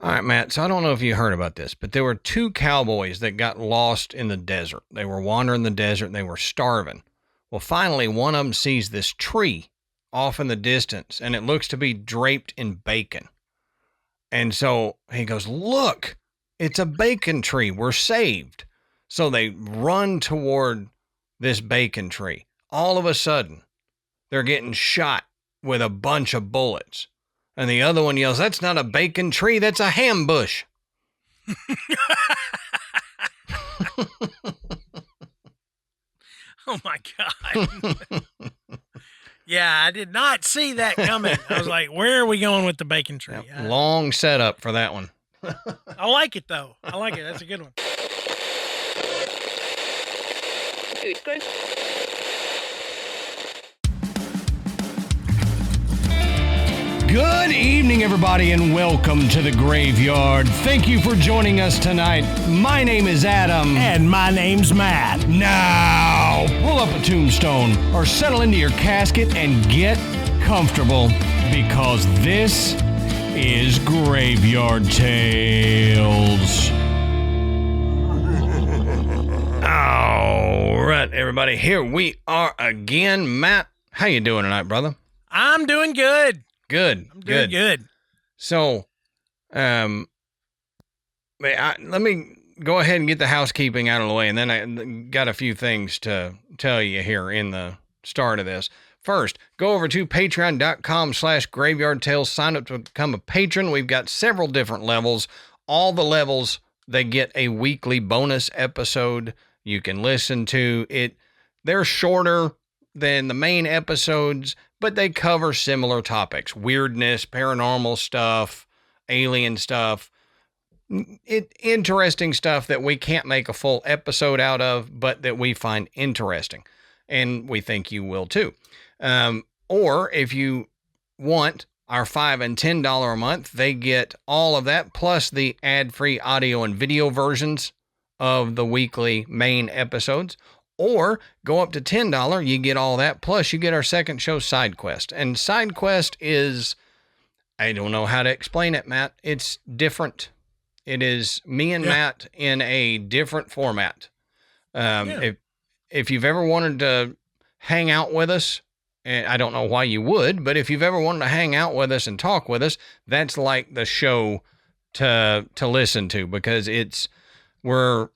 All right, Matt. So I don't know if you heard about this, but there were two cowboys that got lost in the desert. They were wandering the desert and they were starving. Well, finally, one of them sees this tree off in the distance and it looks to be draped in bacon. And so he goes, look, it's a bacon tree. We're saved. So they run toward this bacon tree. All of a sudden, they're getting shot with a bunch of bullets. And the other one yells, that's not a bacon tree, that's a ham bush. Oh, my God. Yeah, I did not see that coming. I was like, where are we going with the bacon tree? Yep, long setup for that one. I like it, though. I like it. That's a good one. Good evening, everybody, and welcome to the Graveyard. Thank you for joining us tonight. My name is Adam. And my name's Matt. Now, pull up a tombstone or settle into your casket and get comfortable because this is Graveyard Tales. All right, everybody, here we are again. Matt, how you doing tonight, brother? I'm doing good. Good. I'm doing good. So, let me go ahead and get the housekeeping out of the way, and then I got a few things to tell you here in the start of this. First, go over to patreon.com/graveyardtales. Sign up to become a patron. We've got several different levels. All the levels, they get a weekly bonus episode you can listen to. They're shorter than the main episodes, but they cover similar topics: weirdness, paranormal stuff, alien stuff, interesting stuff that we can't make a full episode out of, but that we find interesting. And we think you will too. Or if you want our $5 and $10 a month, they get all of that plus the ad-free audio and video versions of the weekly main episodes. Or go up to $10, you get all that, plus you get our second show, Side Quest. And Side Quest is, I don't know how to explain it, Matt. It's different. It is me and Matt in a different format. If you've ever wanted to hang out with us, and I don't know why you would, but if you've ever wanted to hang out with us and talk with us, that's like the show to listen to, because we're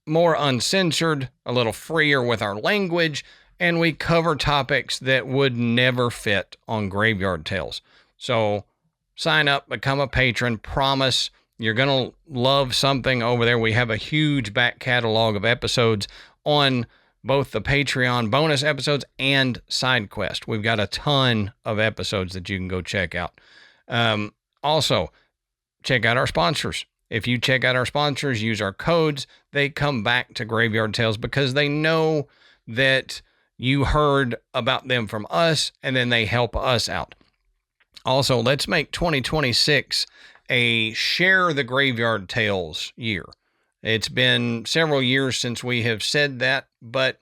more uncensored, a little freer with our language, and we cover topics that would never fit on Graveyard Tales. So sign up, become a patron. Promise you're going to love something over there. We have a huge back catalog of episodes on both the Patreon bonus episodes and Side Quest. We've got a ton of episodes that you can go check out. Also, check out our sponsors. If you check out our sponsors, use our codes, they come back to Graveyard Tales because they know that you heard about them from us, and then they help us out. Also, let's make 2026 a Share the Graveyard Tales year. It's been several years since we have said that, but,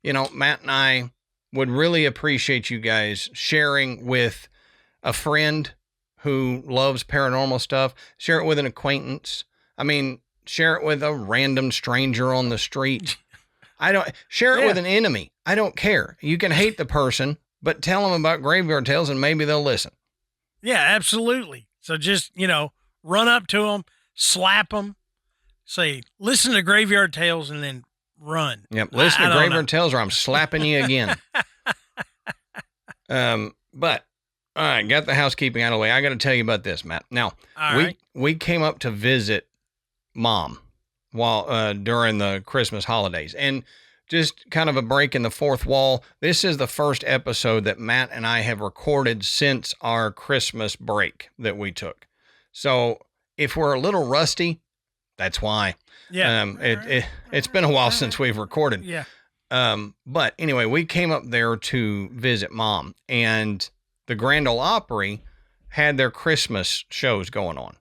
Matt and I would really appreciate you guys sharing with a friend who loves paranormal stuff. Share it with an acquaintance. Share it with a random stranger on the street. Share it with an enemy. I don't care. You can hate the person, but tell them about Graveyard Tales and maybe they'll listen. Yeah, absolutely. So just, run up to them, slap them, say, listen to Graveyard Tales, and then run. Yep. Listen to Graveyard Tales or I'm slapping you again. But all right, got the housekeeping out of the way. I got to tell you about this, Matt. Now, we came up to visit Mom while during the Christmas holidays, and just kind of a break in the fourth wall. This is the first episode that Matt and I have recorded since our Christmas break that we took. So if we're a little rusty, that's why. Yeah. It's been a while since we've recorded. Yeah. But anyway, we came up there to visit Mom, and the Grand Ole Opry had their Christmas shows going on.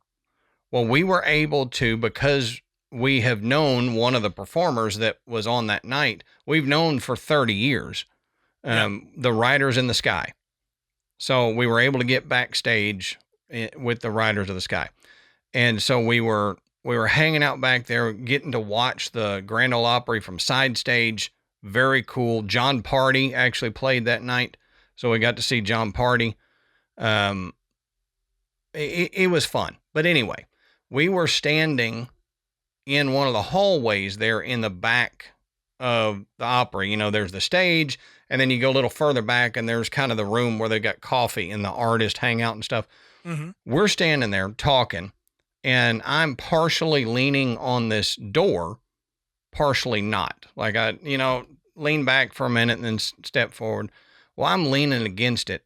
Well, we were able to, because we have known one of the performers that was on that night, we've known for 30 years, the Riders in the Sky. So we were able to get backstage with the Riders of the Sky. And so we were hanging out back there, getting to watch the Grand Ole Opry from side stage. Very cool. John Party actually played that night, so we got to see John Party. It was fun. But anyway, we were standing in one of the hallways there in the back of the Opry. You know, there's the stage, and then you go a little further back, and there's kind of the room where they got coffee and the artists hang out and stuff. Mm-hmm. We're standing there talking, and I'm partially leaning on this door, partially not. Like I, lean back for a minute and then step forward. Well, I'm leaning against it.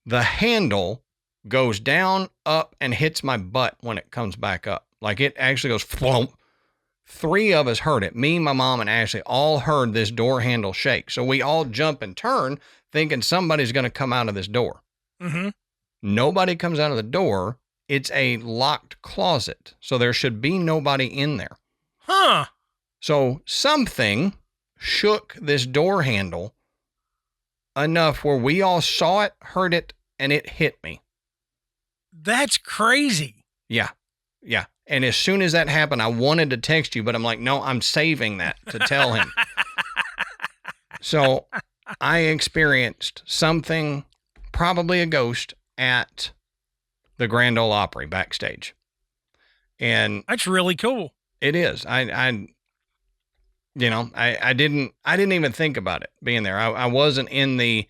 The handle goes down, up, and hits my butt when it comes back up. Like it actually goes flump. 3 of us heard it. Me, my mom, and Ashley all heard this door handle shake. So we all jump and turn thinking somebody's going to come out of this door. Mm-hmm. Nobody comes out of the door. It's a locked closet. So there should be nobody in there. Huh. So something shook this door handle enough where we all saw it, heard it, and it hit me. That's crazy. Yeah. Yeah. And as soon as that happened, I wanted to text you, but I'm like, no, I'm saving that to tell him. So I experienced something, probably a ghost, at the Grand Ole Opry backstage. And that's really cool. It is. I didn't even think about it being there. I wasn't in the,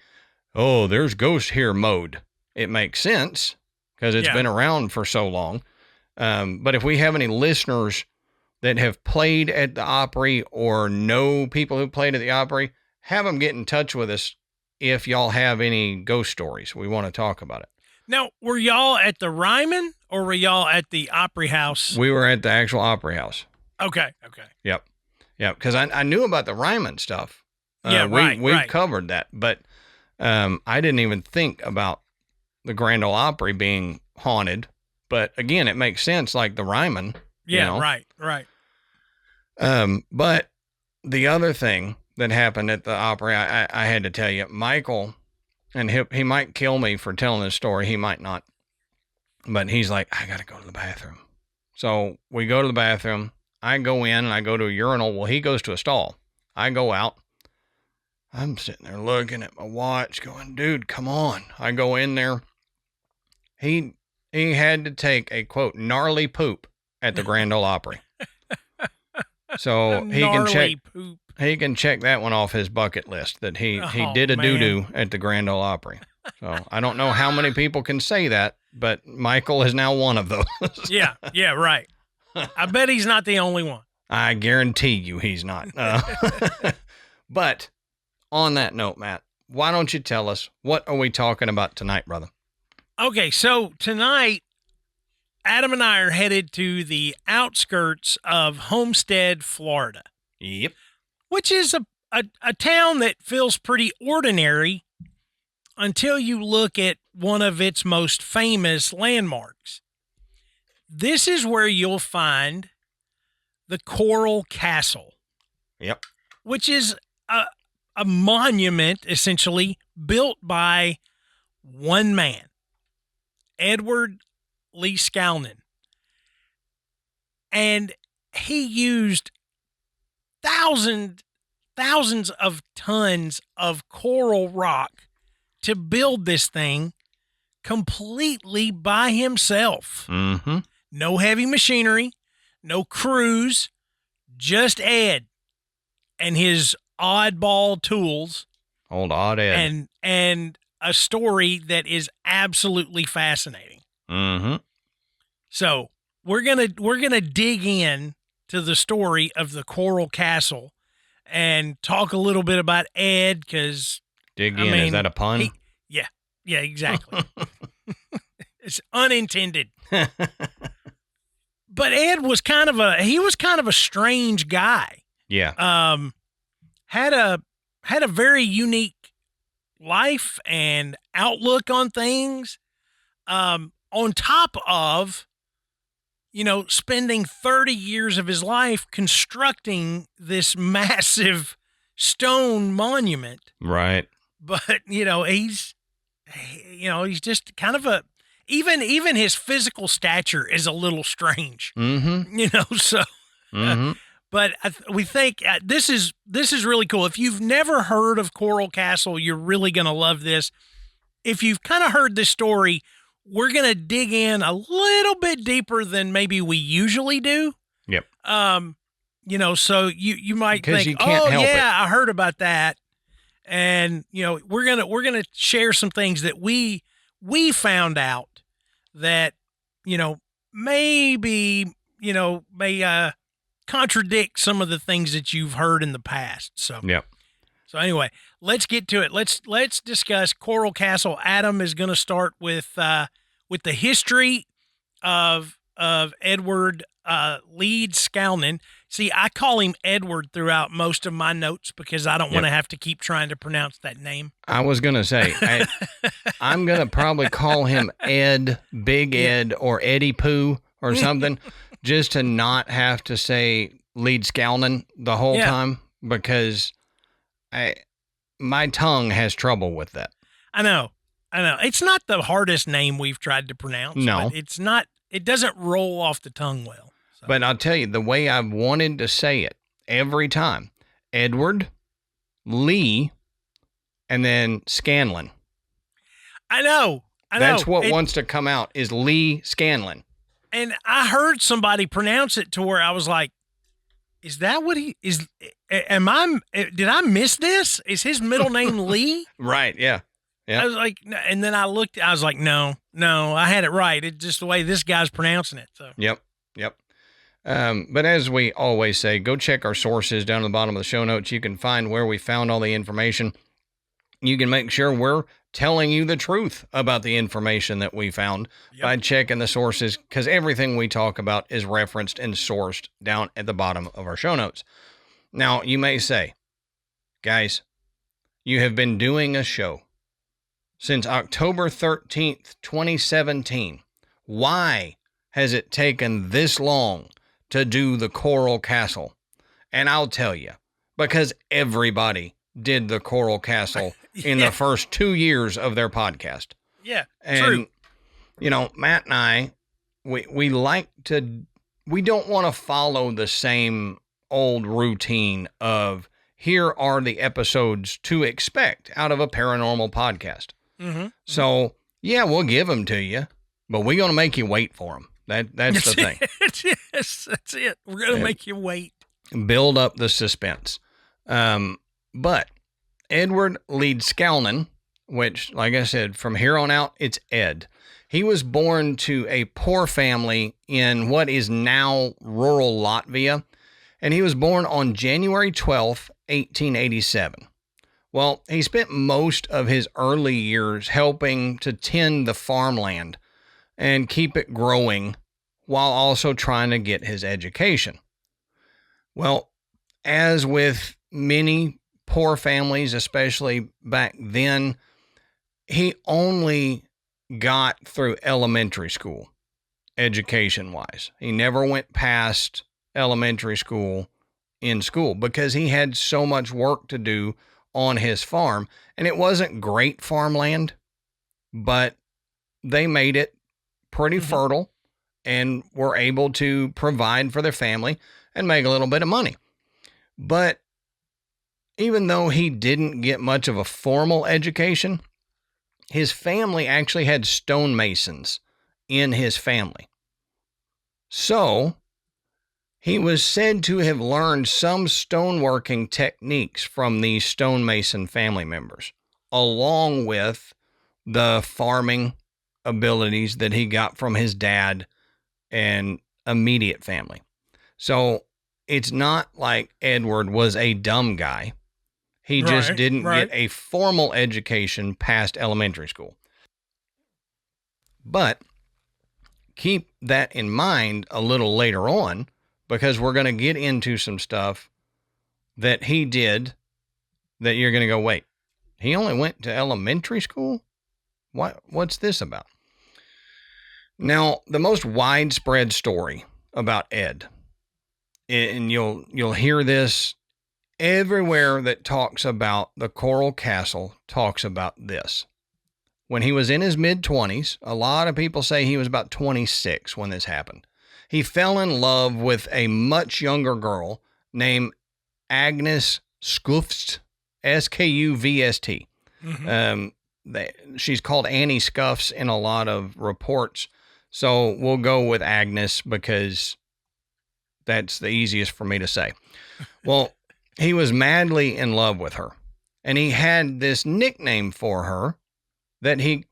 oh, there's ghosts here mode. It makes sense because it's been around for so long. But if we have any listeners that have played at the Opry or know people who played at the Opry, have them get in touch with us if y'all have any ghost stories. We want to talk about it. Now, were y'all at the Ryman or were y'all at the Opry House? We were at the actual Opry House. Okay. Yep. Because I knew about the Ryman stuff. We've covered that, but I didn't even think about the Grand Ole Opry being haunted. But again, it makes sense, like the Ryman. Yeah, right. But the other thing that happened at the Opry, I had to tell you, Michael, and he might kill me for telling this story. He might not. But he's like, I got to go to the bathroom. So we go to the bathroom. I go in and I go to a urinal. Well, he goes to a stall. I go out. I'm sitting there looking at my watch going, dude, come on. I go in there. He had to take a, quote, gnarly poop at the Grand Ole Opry. So he can check that one off his bucket list, that he did a doo-doo at the Grand Ole Opry. So I don't know how many people can say that, but Michael is now one of those. Yeah, right. I bet he's not the only one. I guarantee you he's not. But on that note, Matt, why don't you tell us, what are we talking about tonight, brother? Okay, so tonight, Adam and I are headed to the outskirts of Homestead, Florida. Yep. Which is a town that feels pretty ordinary until you look at one of its most famous landmarks. This is where you'll find the Coral Castle. Yep. Which is a monument, essentially, built by one man, Edward Leedskalnin. And he used thousands of tons of coral rock to build this thing completely by himself. Mm-hmm. No heavy machinery, no crews, just Ed and his oddball tools. Old odd Ed. And a story that is absolutely fascinating. Mm-hmm. So we're gonna dig in to the story of the Coral Castle and talk a little bit about Ed, because is that a pun? Yeah, exactly. It's unintended. But Ed was kind of a strange guy. Yeah. Had a very unique life and outlook on things. On top of, spending 30 years of his life constructing this massive stone monument. Right. But, he's just kind of even his physical stature is a little strange, so, but we think this is really cool. If you've never heard of Coral Castle, you're really going to love this. If you've kind of heard this story, we're going to dig in a little bit deeper than maybe we usually do. Yep. So you might think, you can't help it. I heard about that. And, we're going to share some things that we found out that, maybe, may contradict some of the things that you've heard in the past. So, yep. So anyway, let's get to it. Let's discuss Coral Castle. Adam is going to start with the history of Edward Leedskalnin. See, I call him Edward throughout most of my notes because I don't want to have to keep trying to pronounce that name. I was going to say, I'm going to probably call him Ed, Big Ed, or Eddie Pooh or something, just to not have to say Leedskalnin the whole time, because my tongue has trouble with that. I know. It's not the hardest name we've tried to pronounce. No. But it doesn't roll off the tongue well. So. But I'll tell you, the way I've wanted to say it every time, Edward, Lee, and then Scanlon. I know. That's what wants to come out is Leedskalnin. And I heard somebody pronounce it to where I was like, is that what he is? Did I miss this? Is his middle name Lee? Right. Yeah. Yeah. I was like, and then I was like, no, I had it right. It's just the way this guy's pronouncing it. So. Yep. But as we always say, go check our sources down at the bottom of the show notes. You can find where we found all the information. You can make sure we're telling you the truth about the information that we found by checking the sources, because everything we talk about is referenced and sourced down at the bottom of our show notes. Now, you may say, guys, you have been doing a show since October 13th, 2017. Why has it taken this long to do the Coral Castle? And I'll tell you, because everybody did the Coral Castle in the first 2 years of their podcast. Yeah, and, true. Matt and I, we don't want to follow the same old routine of here are the episodes to expect out of a paranormal podcast. Mm-hmm. So, we'll give them to you, but we're going to make you wait for them. That's the thing. Yes, that's it. We're going to make you wait. Build up the suspense. But Edward Leedskalnin, which, like I said, from here on out, it's Ed. He was born to a poor family in what is now rural Latvia, and he was born on January 12th, 1887. Well, he spent most of his early years helping to tend the farmland and keep it growing while also trying to get his education. Well, as with many poor families, especially back then, he only got through elementary school, education-wise. He never went past elementary school in school because he had so much work to do on his farm. And it wasn't great farmland, but they made it pretty fertile and were able to provide for their family and make a little bit of money. But even though he didn't get much of a formal education, his family actually had stonemasons in his family. So he was said to have learned some stoneworking techniques from these stonemason family members, along with the farming abilities that he got from his dad and immediate family. So it's not like Edward was a dumb guy. He just didn't get a formal education past elementary school. But keep that in mind a little later on, because we're going to get into some stuff that he did that you're going to go, wait, he only went to elementary school? What's this about? Now, the most widespread story about Ed, and you'll hear this everywhere that talks about the Coral Castle, talks about this. when he was in his mid-20s, a lot of people say he was about 26 when this happened, he fell in love with a much younger girl named Agnes Skufst, Skuvst. She's called Annie Scuffs in a lot of reports. So we'll go with Agnes because that's the easiest for me to say. Well, he was madly in love with her, and he had this nickname for her that he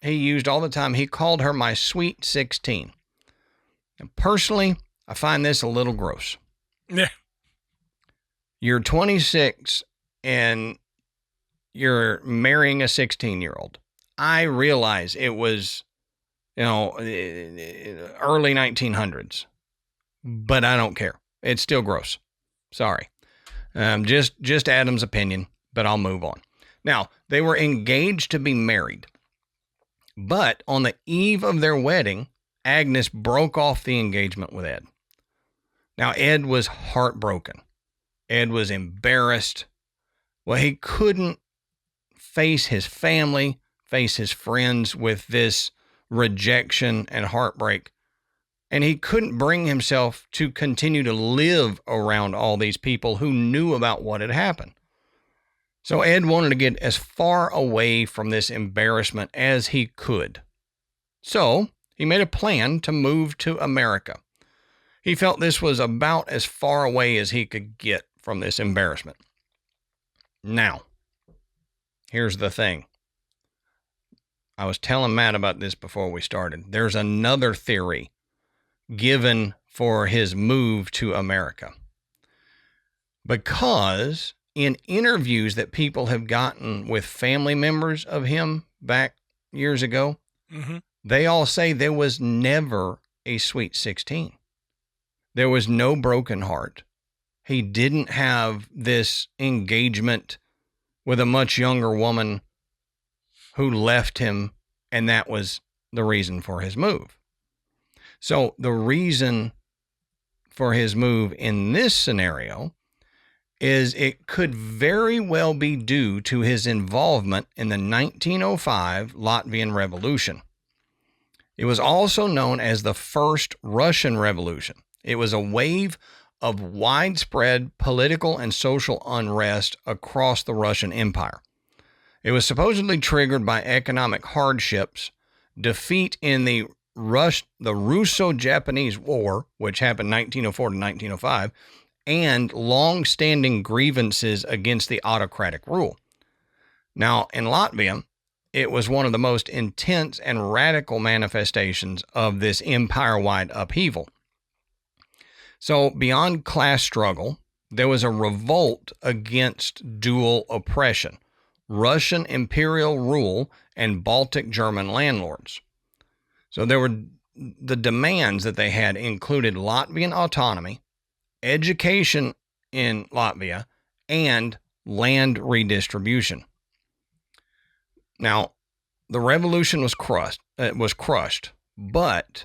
used all the time. He called her my Sweet 16. And personally, I find this a little gross. Yeah. You're 26 and you're marrying a 16-year-old. I realize it was, early 1900s, but I don't care. It's still gross. Sorry. Just Adam's opinion, but I'll move on. Now, they were engaged to be married, but on the eve of their wedding, Agnes broke off the engagement with Ed. Now, Ed was heartbroken. Ed was embarrassed. Well, he couldn't face his family, face his friends with this rejection and heartbreak. And he couldn't bring himself to continue to live around all these people who knew about what had happened. So Ed wanted to get as far away from this embarrassment as he could. So he made a plan to move to America. He felt this was about as far away as he could get from this embarrassment. Now, here's the thing. I was telling Matt about this before we started. There's another theory given for his move to America. Because in interviews that people have gotten with family members of him back years ago, they all say there was never a Sweet 16. There was no broken heart. He didn't have this engagement with a much younger woman who left him, and that was the reason for his move. So the reason for his move in this scenario is it could very well be due to his involvement in the 1905 Latvian Revolution. It was also known as the First Russian Revolution. It was a wave of widespread political and social unrest across the Russian Empire. It was supposedly triggered by economic hardships, defeat in the Russo-Japanese War, which happened 1904 to 1905, and long-standing grievances against the autocratic rule. Now, in Latvia, it was one of the most intense and radical manifestations of this empire-wide upheaval. So, beyond class struggle, there was a revolt against dual oppression, Russian imperial rule, and Baltic German landlords. So there were the demands that they had included Latvian autonomy, education in Latvia, and land redistribution. Now, the revolution was crushed, but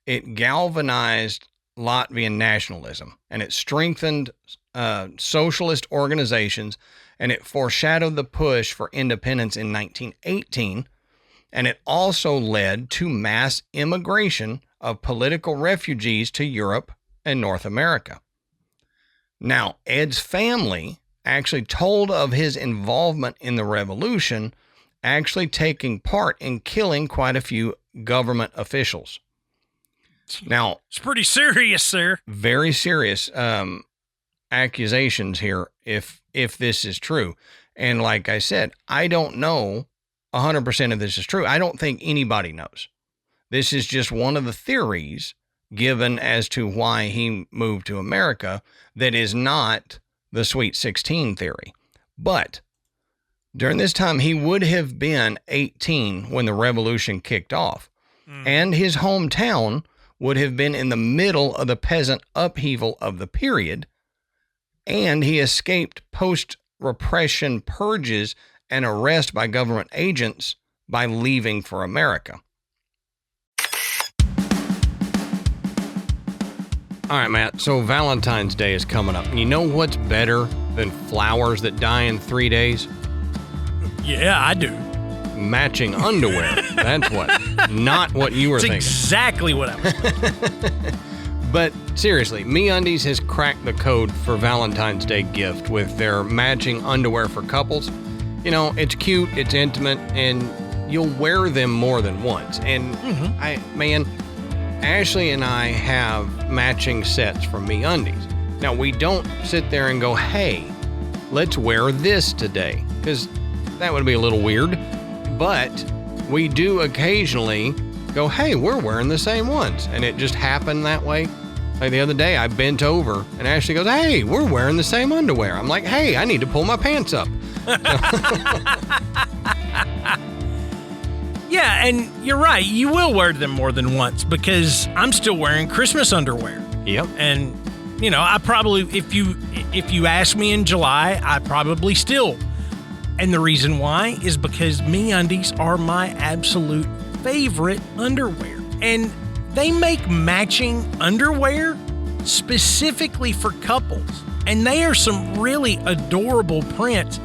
it galvanized Latvian nationalism, and it strengthened socialist organizations, and it foreshadowed the push for independence in 1918, and it also led to mass immigration of political refugees to Europe and North America. Now, Ed's family actually told of his involvement in the revolution, actually taking part in killing quite a few government officials. Now, it's pretty serious, sir. Very serious accusations here, if this is true. And like I said, I don't know 100% of this is true. I don't think anybody knows. This is just one of the theories given as to why he moved to America that is not the Sweet 16 theory. But during this time, he would have been 18 when the revolution kicked off. And his hometown would have been in the middle of the peasant upheaval of the period. And he escaped post-repression purges and arrest by government agents by leaving for America. All right, Matt, so Valentine's Day is coming up. You know what's better than flowers that die in 3 days? Yeah, I do. matching underwear. That's what. Not what you were thinking. Exactly what I was thinking. But seriously, MeUndies has cracked the code for Valentine's Day gift with their matching underwear for couples. You know, it's cute, it's intimate, and you'll wear them more than once. And Ashley and I have matching sets from MeUndies. Now, we don't sit there and go, hey, let's wear this today, because that would be a little weird. But we do occasionally go, hey, we're wearing the same ones. And it just happened that way. Like the other day, I bent over and Ashley goes, hey, we're wearing the same underwear. I'm like, hey, I need to pull my pants up. Yeah, and you're right. You will wear them more than once because I'm still wearing Christmas underwear. Yep. And, you know, I probably, if you ask me in July, I probably still. And the reason why is because MeUndies are my absolute favorite underwear. And they make matching underwear specifically for couples. And they are some really adorable prints.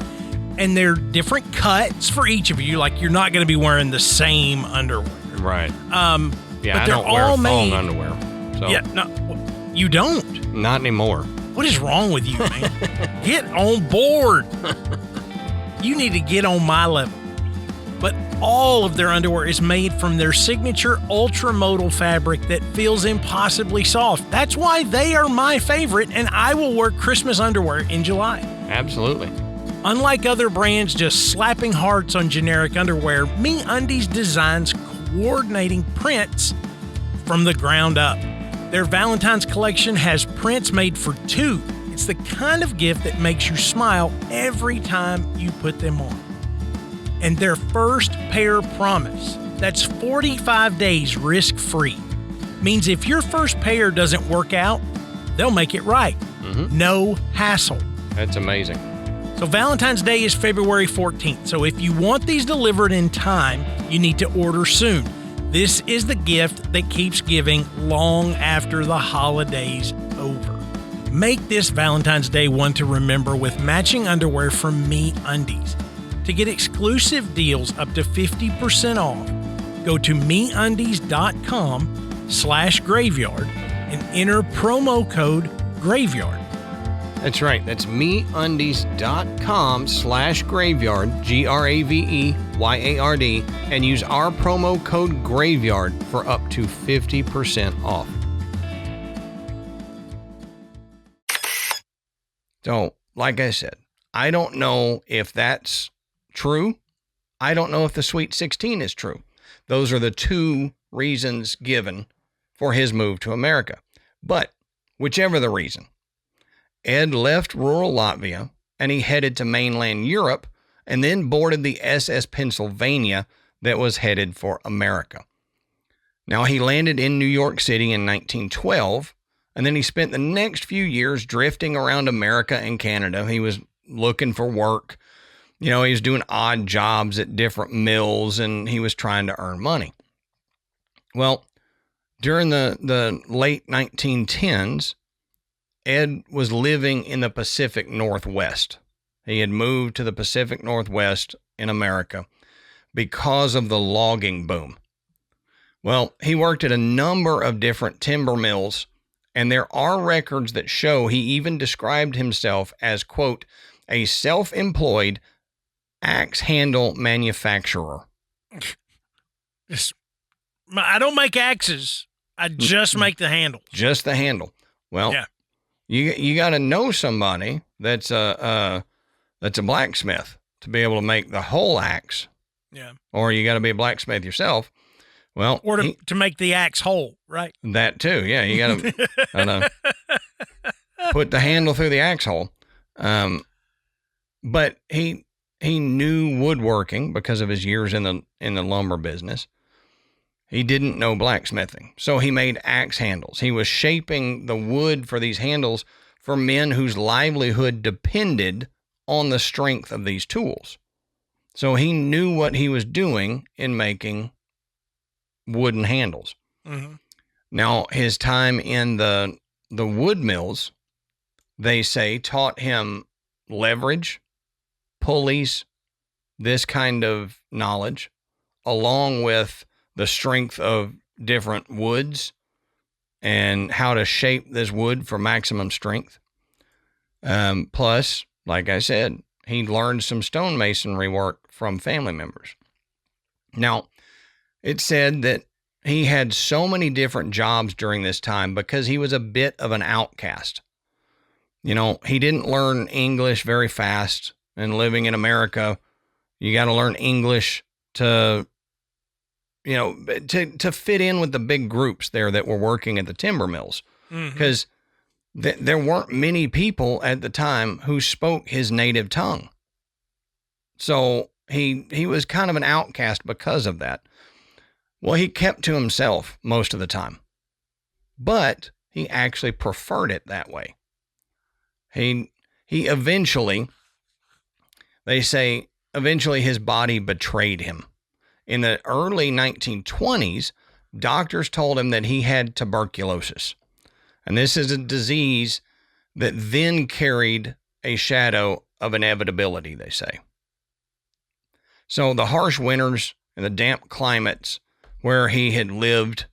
And they're different cuts for each of you. Like, you're not going to be wearing the same underwear. Right. Yeah, but I don't wear thong underwear. So. Yeah, no, you don't. Not anymore. What is wrong with you, man? Get on board. You need to get on my level. But all of their underwear is made from their signature ultramodal fabric that feels impossibly soft. That's why they are my favorite, and I will wear Christmas underwear in July. Absolutely. Unlike other brands just slapping hearts on generic underwear, MeUndies designs coordinating prints from the ground up. Their Valentine's collection has prints made for two. It's the kind of gift that makes you smile every time you put them on. And their first pair promise, that's 45 days risk-free, means if your first pair doesn't work out, they'll make it right. Mm-hmm. No hassle. That's amazing. So Valentine's Day is February 14th. So if you want these delivered in time, you need to order soon. This is the gift that keeps giving long after the holiday's over. Make this Valentine's Day one to remember with matching underwear from MeUndies. To get exclusive deals up to 50% off, go to MeUndies.com/graveyard and enter promo code GRAVEYARD. That's right. That's MeUndies.com/graveyard, GRAVEYARD, and use our promo code GRAVEYARD for up to 50% off. So, like I said, I don't know if that's true. I don't know if the Sweet 16 is true. Those are the two reasons given for his move to America. But whichever the reason, Ed left rural Latvia and he headed to mainland Europe and then boarded the SS Pennsylvania that was headed for America. Now, he landed in New York City in 1912, and then he spent the next few years drifting around America and Canada. He was looking for work. You know, he was doing odd jobs at different mills, and he was trying to earn money. Well, during the late 1910s, Ed was living in the Pacific Northwest. He had moved to the Pacific Northwest in America because of the logging boom. Well, he worked at a number of different timber mills, and there are records that show he even described himself as, quote, a self-employed axe handle manufacturer. I don't make axes. I just make the handle. Just the handle. Well, yeah. You got to know somebody that's a blacksmith to be able to make the whole axe. Yeah. Or you got to be a blacksmith yourself. Well, or to make the axe whole, right? That too. Yeah, you got to put the handle through the axe hole. But he knew woodworking because of his years in the lumber business. He didn't know blacksmithing, so he made axe handles. He was shaping the wood for these handles for men whose livelihood depended on the strength of these tools. So he knew what he was doing in making wooden handles. Mm-hmm. Now, his time in the wood mills, they say, taught him leverage, pulleys, this kind of knowledge, along with the strength of different woods and how to shape this wood for maximum strength. Plus, like I said, he learned some stonemasonry work from family members. Now, it said that he had so many different jobs during this time because he was a bit of an outcast. You know, he didn't learn English very fast, and living in America, you got to learn English to, you know, to fit in with the big groups there that were working at the timber mills. Because there weren't many people at the time who spoke his native tongue. So he was kind of an outcast because of that. Well, he kept to himself most of the time, but he actually preferred it that way. He eventually, they say, eventually his body betrayed him. In the early 1920s, doctors told him that he had tuberculosis. And this is a disease that then carried a shadow of inevitability, they say. So the harsh winters and the damp climates where he had lived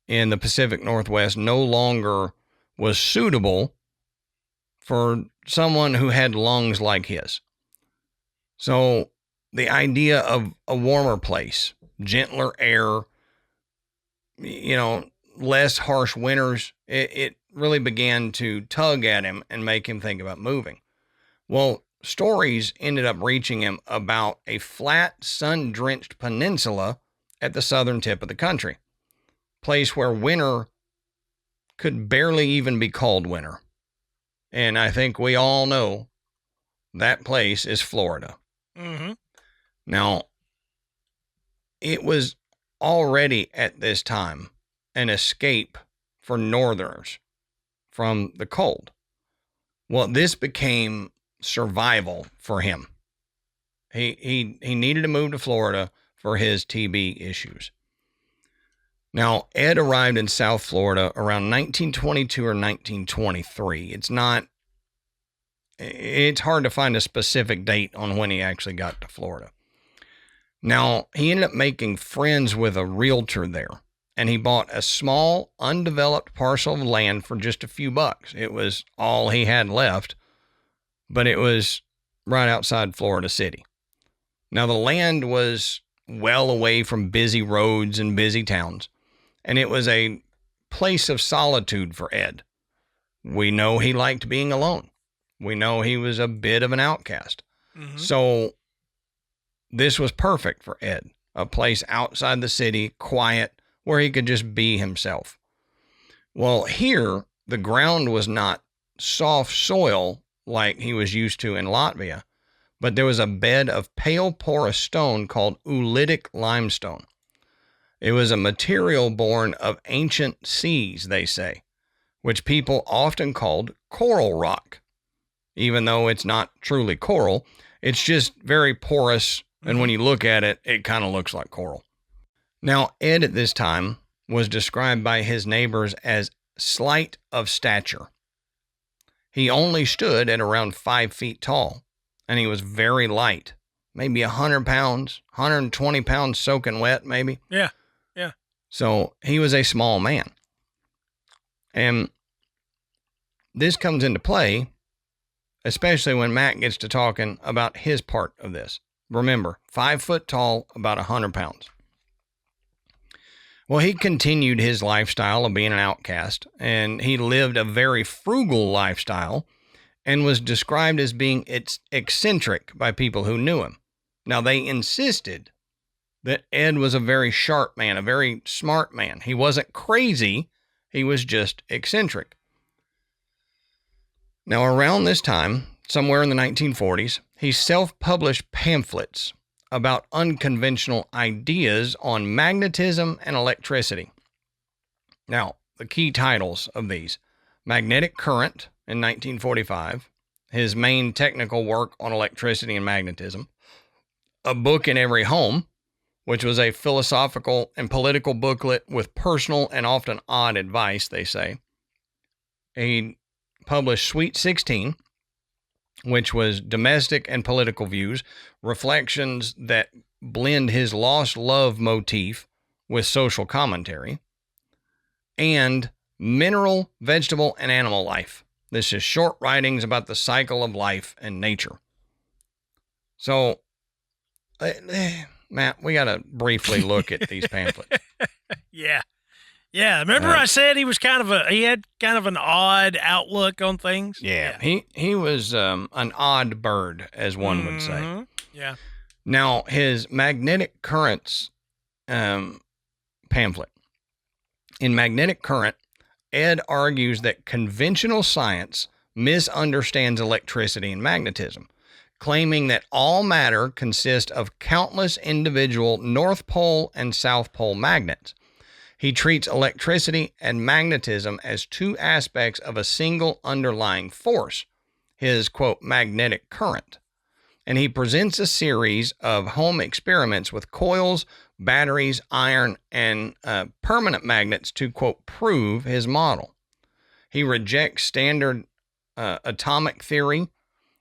in the Pacific Northwest no longer was suitable for someone who had lungs like his. So the idea of a warmer place, gentler air, you know, less harsh winters, it really began to tug at him and make him think about moving. Well, stories ended up reaching him about a flat, sun-drenched peninsula at the southern tip of the country, place where winter could barely even be called winter. And I think we all know that place is Florida. Now, it was already at this time an escape for northerners from the cold. Well, this became survival for him. He needed to move to Florida for his TB issues. Now, Ed arrived in South Florida around 1922 or 1923. It's hard to find a specific date on when he actually got to Florida. Now, he ended up making friends with a realtor there, and he bought a small, undeveloped parcel of land for just a few bucks. It was all he had left, but it was right outside Florida City. Now, the land was well away from busy roads and busy towns, and it was a place of solitude for Ed. We know he liked being alone. We know he was a bit of an outcast. So this was perfect for Ed, a place outside the city, quiet, where he could just be himself. Well, here, the ground was not soft soil like he was used to in Latvia, but there was a bed of pale porous stone called oolitic limestone. It was a material born of ancient seas, they say, which people often called coral rock. Even though it's not truly coral, it's just very porous, and when you look at it, it kind of looks like coral. Now, Ed at this time was described by his neighbors as slight of stature. He only stood at around 5 feet tall, and he was very light, maybe 100 pounds, 120 pounds soaking wet, maybe. Yeah. So he was a small man. And this comes into play, especially when Matt gets to talking about his part of this. Remember, 5 foot tall, about 100 pounds. Well, he continued his lifestyle of being an outcast, and he lived a very frugal lifestyle and was described as being eccentric by people who knew him. Now, they insisted that Ed was a very sharp man, a very smart man. He wasn't crazy. He was just eccentric. Now, around this time, somewhere in the 1940s, he self-published pamphlets about unconventional ideas on magnetism and electricity. Now, the key titles of these: Magnetic Current in 1945, his main technical work on electricity and magnetism, A Book in Every Home, which was a philosophical and political booklet with personal and often odd advice, they say. He published Sweet 16, which was domestic and political views, reflections that blend his lost love motif with social commentary, and mineral, vegetable, and animal life. This is short writings about the cycle of life and nature. So, Matt, we got to briefly look at these pamphlets. Yeah. Remember I said he had kind of an odd outlook on things? Yeah. He was an odd bird, as one would say. Yeah. Now, his magnetic currents pamphlet. In Magnetic Current, Ed argues that conventional science misunderstands electricity and magnetism, claiming that all matter consists of countless individual North Pole and South Pole magnets. He treats electricity and magnetism as two aspects of a single underlying force, his, quote, magnetic current. And he presents a series of home experiments with coils, batteries, iron, and permanent magnets to, quote, prove his model. He rejects standard atomic theory,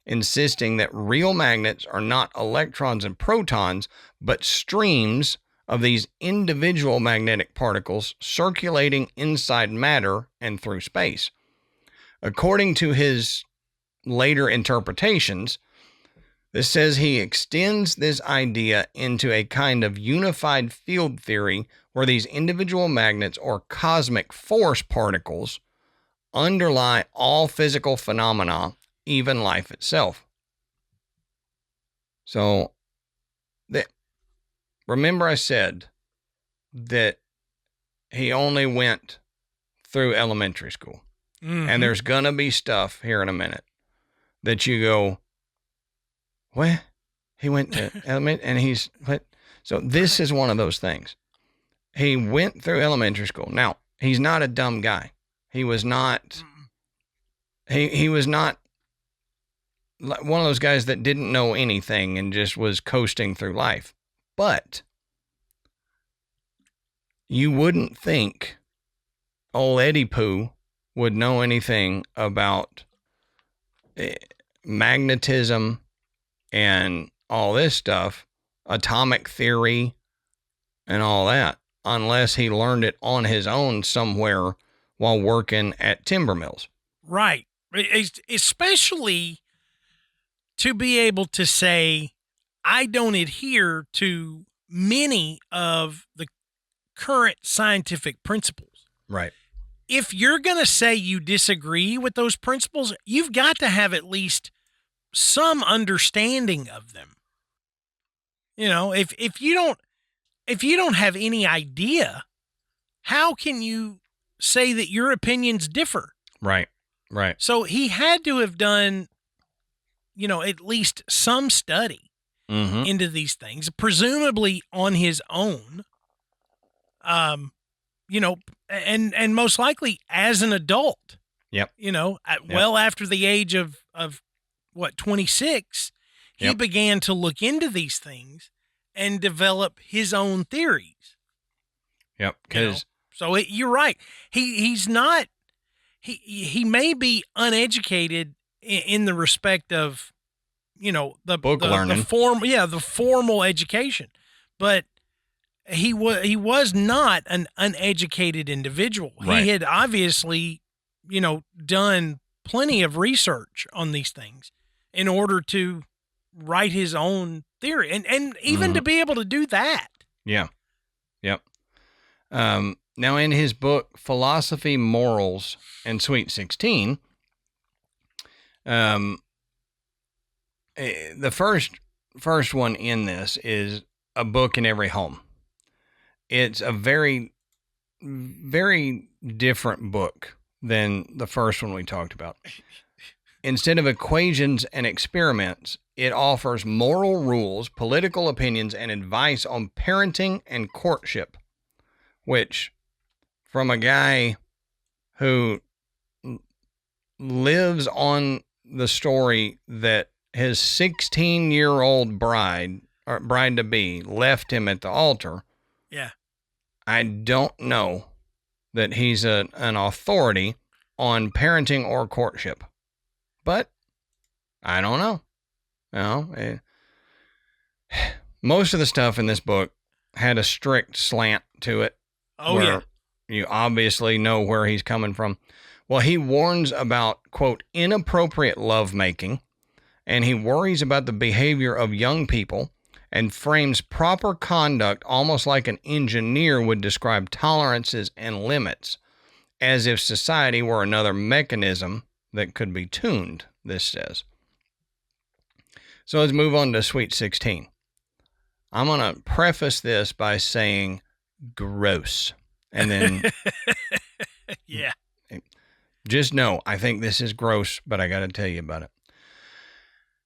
insisting that real magnets are not electrons and protons, but streams of these individual magnetic particles circulating inside matter and through space. According to his later interpretations, this says he extends this idea into a kind of unified field theory where these individual magnets or cosmic force particles underlie all physical phenomena, even life itself. So, remember I said that he only went through elementary school. And there's going to be stuff here in a minute that you go, what? He went to elementary and he's what? So this is one of those things. He went through elementary school. Now, he's not a dumb guy. He was not, he was not one of those guys that didn't know anything and just was coasting through life. But you wouldn't think old Eddie Pooh would know anything about magnetism and all this stuff, atomic theory and all that, unless he learned it on his own somewhere while working at timber mills. Right. Especially to be able to say, I don't adhere to many of the current scientific principles. Right. If you're going to say you disagree with those principles, you've got to have at least some understanding of them. You know, if you don't have any idea, how can you say that your opinions differ? Right. So he had to have done, at least some study into these things, presumably on his own. And most likely as an adult. Yep. Well after the age of 26, he began to look into these things and develop his own theories. Yep. Because you're right. He's not. He may be uneducated in the respect of, the book learning, the formal education, but he was not an uneducated individual. Right. He had obviously, done plenty of research on these things in order to write his own theory and even to be able to do that. Yeah. Yep. Now in his book, Philosophy, Morals, and Sweet 16, the first one in this is A Book in Every Home. It's a very, very different book than the first one we talked about. Instead of equations and experiments, it offers moral rules, political opinions, and advice on parenting and courtship, which, from a guy who lives on the story that his 16-year-old bride-to-be left him at the altar. Yeah. I don't know that he's an authority on parenting or courtship. But I don't know. Most of the stuff in this book had a strict slant to it. Oh, yeah. You obviously know where he's coming from. Well, he warns about, quote, inappropriate lovemaking, and he worries about the behavior of young people and frames proper conduct almost like an engineer would describe tolerances and limits, as if society were another mechanism that could be tuned, this says. So let's move on to Sweet 16. I'm going to preface this by saying gross. And then yeah. Just know, I think this is gross, but I got to tell you about it.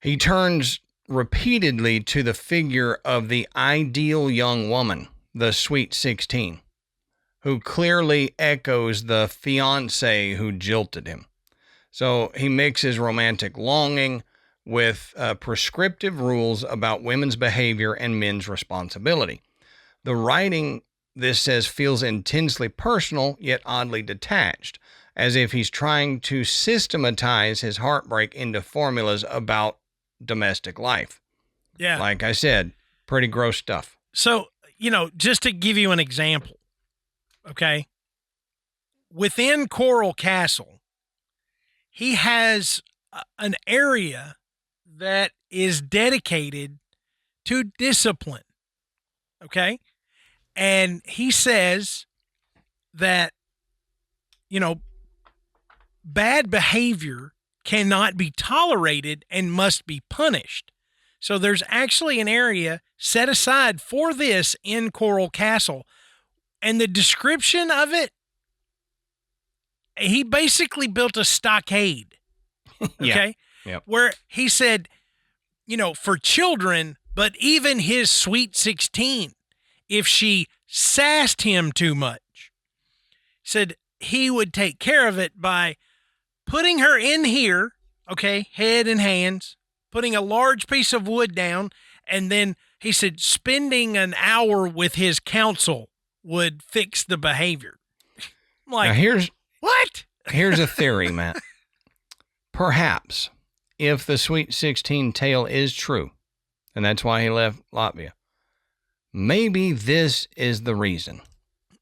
He turns repeatedly to the figure of the ideal young woman, the Sweet 16, who clearly echoes the fiancé who jilted him. So he mixes romantic longing with prescriptive rules about women's behavior and men's responsibility. The writing, this says, feels intensely personal, yet oddly detached, as if he's trying to systematize his heartbreak into formulas about domestic life. Yeah. Like I said, pretty gross stuff. So, just to give you an example, okay? Within Coral Castle, he has an area that is dedicated to discipline, okay? And he says that, bad behavior cannot be tolerated and must be punished. So there's actually an area set aside for this in Coral Castle. And the description of it, he basically built a stockade. Okay? Yeah. Where he said, for children, but even his Sweet 16, if she sassed him too much, said he would take care of it by putting her in here, okay, head and hands, putting a large piece of wood down, and then he said spending an hour with his counsel would fix the behavior. Like, now what? Here's a theory, Matt. Perhaps if the Sweet 16 tale is true, and that's why he left Latvia, maybe this is the reason.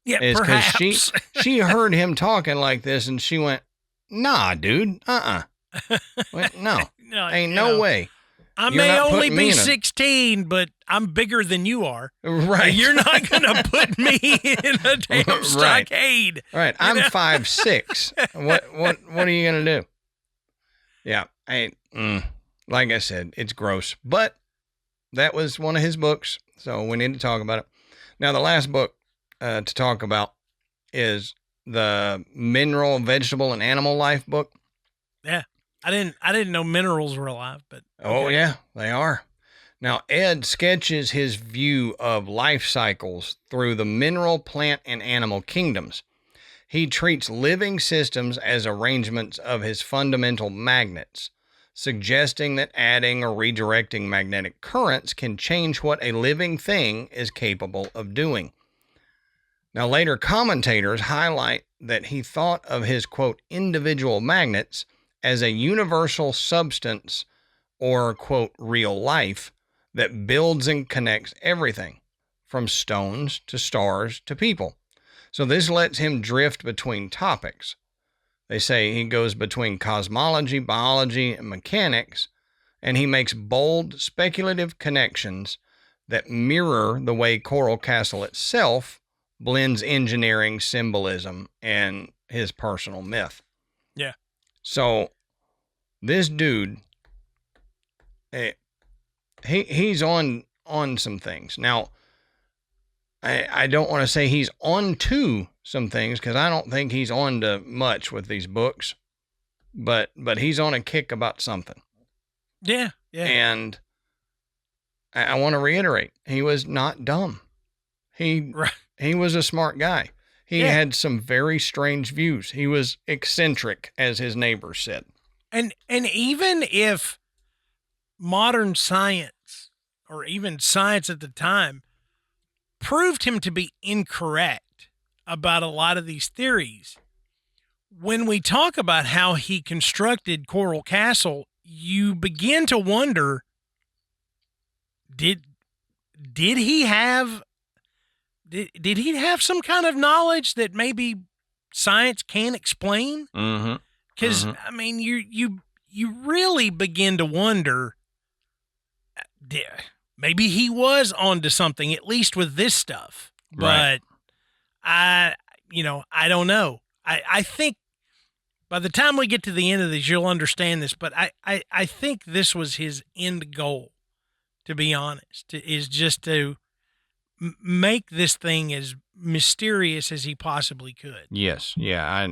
Yeah, is perhaps. Because she heard him talking like this, and she went, nah, dude, no, ain't no way. I You're may not only putting me be in 16, but I'm bigger than you are. Right. You're not going to put me in a damn stockade. Right. I'm 5'6". What are you going to do? Yeah. Like I said, it's gross, but that was one of his books, so we need to talk about it. Now, the last book to talk about is the Mineral, Vegetable, and Animal Life book. Yeah. I didn't know minerals were alive, but okay. Oh yeah, they are. Now, Ed sketches his view of life cycles through the mineral, plant, and animal kingdoms. He treats living systems as arrangements of his fundamental magnets, suggesting that adding or redirecting magnetic currents can change what a living thing is capable of doing. Now, later commentators highlight that he thought of his, quote, individual magnets as a universal substance or, quote, real life that builds and connects everything from stones to stars to people. So this lets him drift between topics. They say he goes between cosmology, biology, and mechanics, and he makes bold, speculative connections that mirror the way Coral Castle itself blends engineering, symbolism, and his personal myth. Yeah. So this dude, he's on some things. Now, I don't want to say he's on to some things because I don't think he's on to much with these books, but he's on a kick about something. Yeah. And I want to reiterate, he was not dumb. He was a smart guy. He had some very strange views. He was eccentric, as his neighbors said. And even if modern science, or even science at the time, proved him to be incorrect about a lot of these theories, when we talk about how he constructed Coral Castle, you begin to wonder, did he have some kind of knowledge that maybe science can't explain? Mm-hmm. Because I mean, you really begin to wonder, maybe he was onto something, at least with this stuff. But I don't know. I think by the time we get to the end of this, you'll understand this. But I think this was his end goal, to be honest, is just to make this thing as mysterious as he possibly could. Yes. Yeah.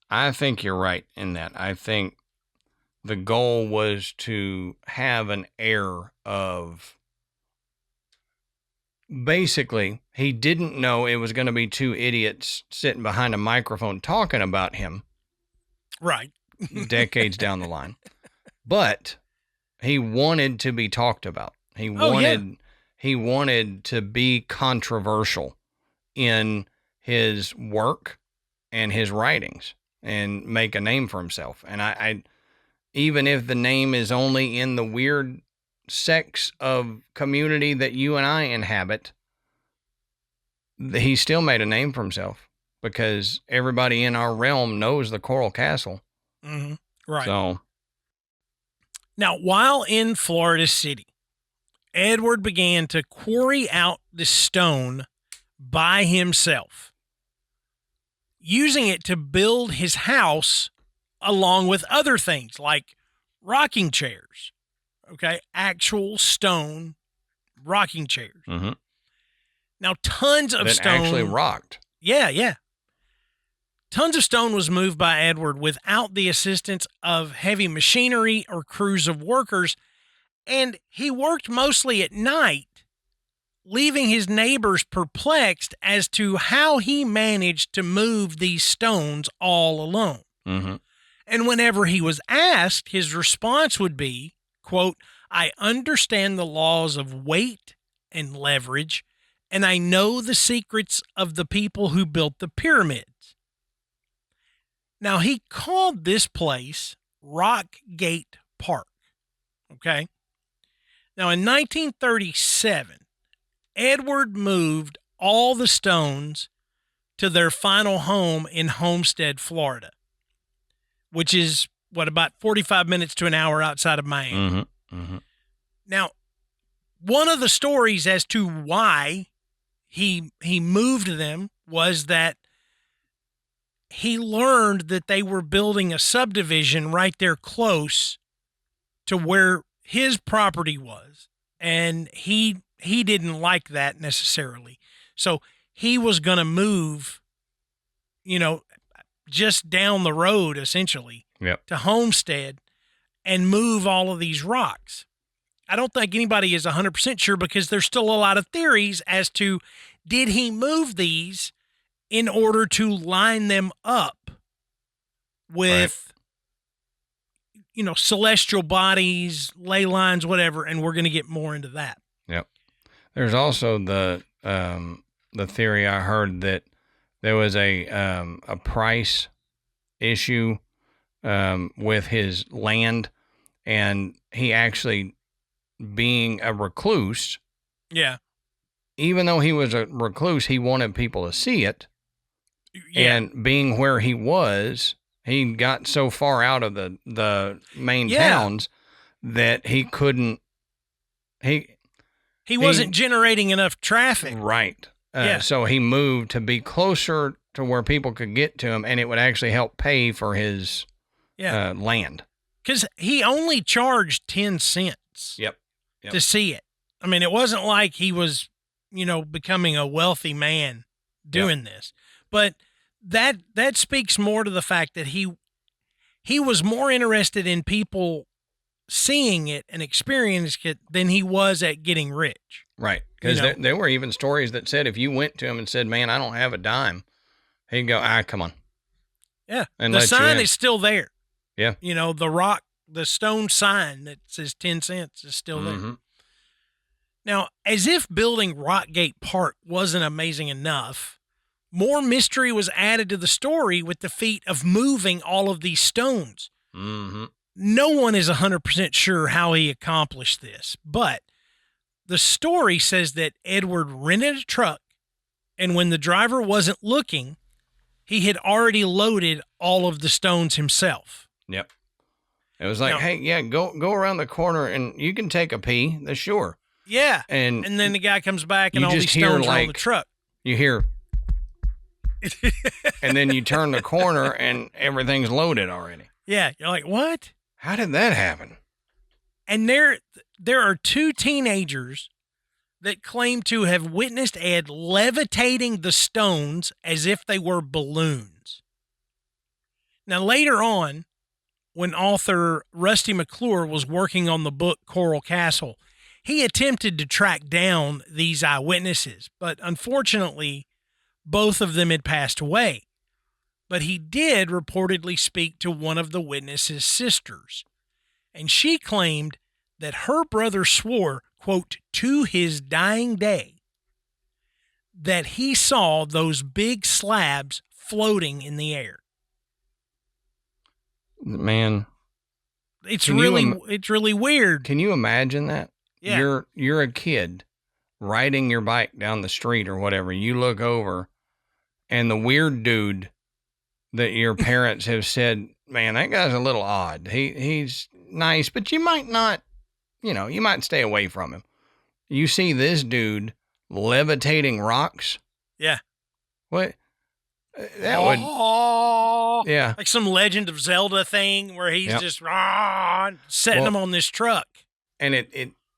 I think you're right in that. I think the goal was to have an air of, basically, he didn't know it was going to be two idiots sitting behind a microphone talking about him. Right. Decades down the line. But he wanted to be talked about. He wanted to be controversial in his work and his writings and make a name for himself. And I even if the name is only in the weird sects of community that you and I inhabit, he still made a name for himself because everybody in our realm knows the Coral Castle. Mm-hmm. Right. So now, while in Florida City, Edward began to quarry out the stone by himself, using it to build his house along with other things like rocking chairs, okay? Actual stone rocking chairs. Mm-hmm. Now, tons of that stone actually rocked. Yeah. Tons of stone was moved by Edward without the assistance of heavy machinery or crews of workers, and he worked mostly at night, leaving his neighbors perplexed as to how he managed to move these stones all alone. Mm-hmm. And whenever he was asked, his response would be, quote, "I understand the laws of weight and leverage, and I know the secrets of the people who built the pyramids." Now, he called this place Rockgate Park, okay? Now, in 1937, Edward moved all the stones to their final home in Homestead, Florida, which is, about 45 minutes to an hour outside of Miami. Mm-hmm. Mm-hmm. Now, one of the stories as to why he moved them was that he learned that they were building a subdivision right there close to where his property was, and he didn't like that necessarily. So he was going to move, just down the road, essentially, to Homestead and move all of these rocks. I don't think anybody is 100% sure because there's still a lot of theories as to, did he move these in order to line them up with, celestial bodies, ley lines, whatever, and we're going to get more into that. Yep. There's also the theory I heard that there was a price issue with his land, and he actually, being a recluse, even though he was a recluse, he wanted people to see it. And being where he was, he got so far out of the main towns that he couldn't. He wasn't generating enough traffic. Right. So he moved to be closer to where people could get to him, and it would actually help pay for his land. Because he only charged 10 cents to see it. I mean, it wasn't like he was, becoming a wealthy man doing this. But that speaks more to the fact that he was more interested in people seeing it and experiencing it than he was at getting rich. Right. Because there were even stories that said if you went to him and said, "Man, I don't have a dime," he'd go, "Come on." Yeah. And the sign is still there. Yeah. The stone sign that says 10 cents is still there. Mm-hmm. Now, as if building Rockgate Park wasn't amazing enough, more mystery was added to the story with the feat of moving all of these stones. Mm-hmm. no one is 100% sure how he accomplished this, but the story says that Edward rented a truck, and when the driver wasn't looking, he had already loaded all of the stones himself. Yep. It was like, hey, yeah, go around the corner and you can take a pee. That's sure. Yeah. And then the guy comes back and all these stones are on the truck. You hear, and then you turn the corner and everything's loaded already. Yeah. You're like, what? How did that happen? And there are two teenagers that claim to have witnessed Ed levitating the stones as if they were balloons. Now, later on, when author Rusty McClure was working on the book Coral Castle, he attempted to track down these eyewitnesses, but unfortunately, both of them had passed away. But he did reportedly speak to one of the witnesses' sisters, and she claimed that her brother swore, quote, to his dying day, that he saw those big slabs floating in the air. Man, it's really weird. Can you imagine that? Yeah. You're a kid riding your bike down the street or whatever. You look over and the weird dude that your parents have said, man, that guy's a little odd. He's nice, but you might not, you might stay away from him. You see this dude levitating rocks. Yeah. What? That would, yeah. Like some Legend of Zelda thing where he's just setting them on this truck. And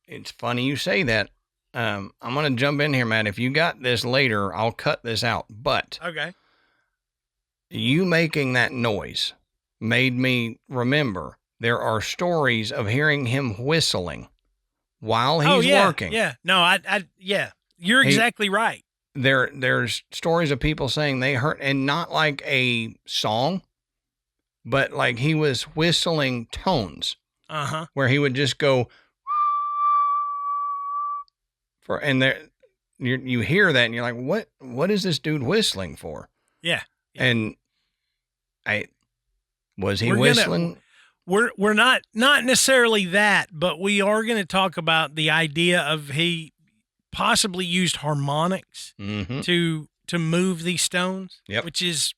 it's funny you say that. I'm going to jump in here, Matt. If you got this later, I'll cut this out. But okay, you making that noise made me remember there are stories of hearing him whistling while he's working. Yeah. No, you're exactly right. There's stories of people saying they heard, and not like a song, but like he was whistling tones. Where he would just go you hear that and you're like, what is this dude whistling for? Yeah. And was he whistling? We're not necessarily that, but we are going to talk about the idea of he possibly used harmonics to move these stones, which is,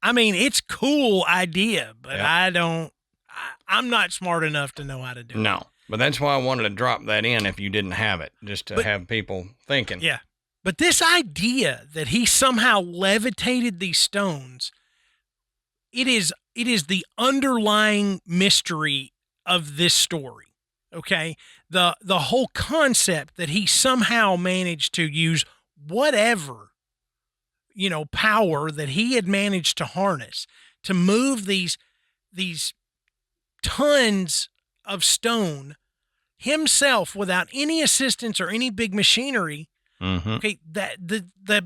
it's cool idea, but I'm not smart enough to know how to do it. No, but that's why I wanted to drop that in if you didn't have it, just to have people thinking. Yeah. But this idea that he somehow levitated these stones, it is the underlying mystery of this story. Okay, the whole concept that he somehow managed to use whatever, power that he had managed to harness to move these tons of stone himself without any assistance or any big machinery. Okay, that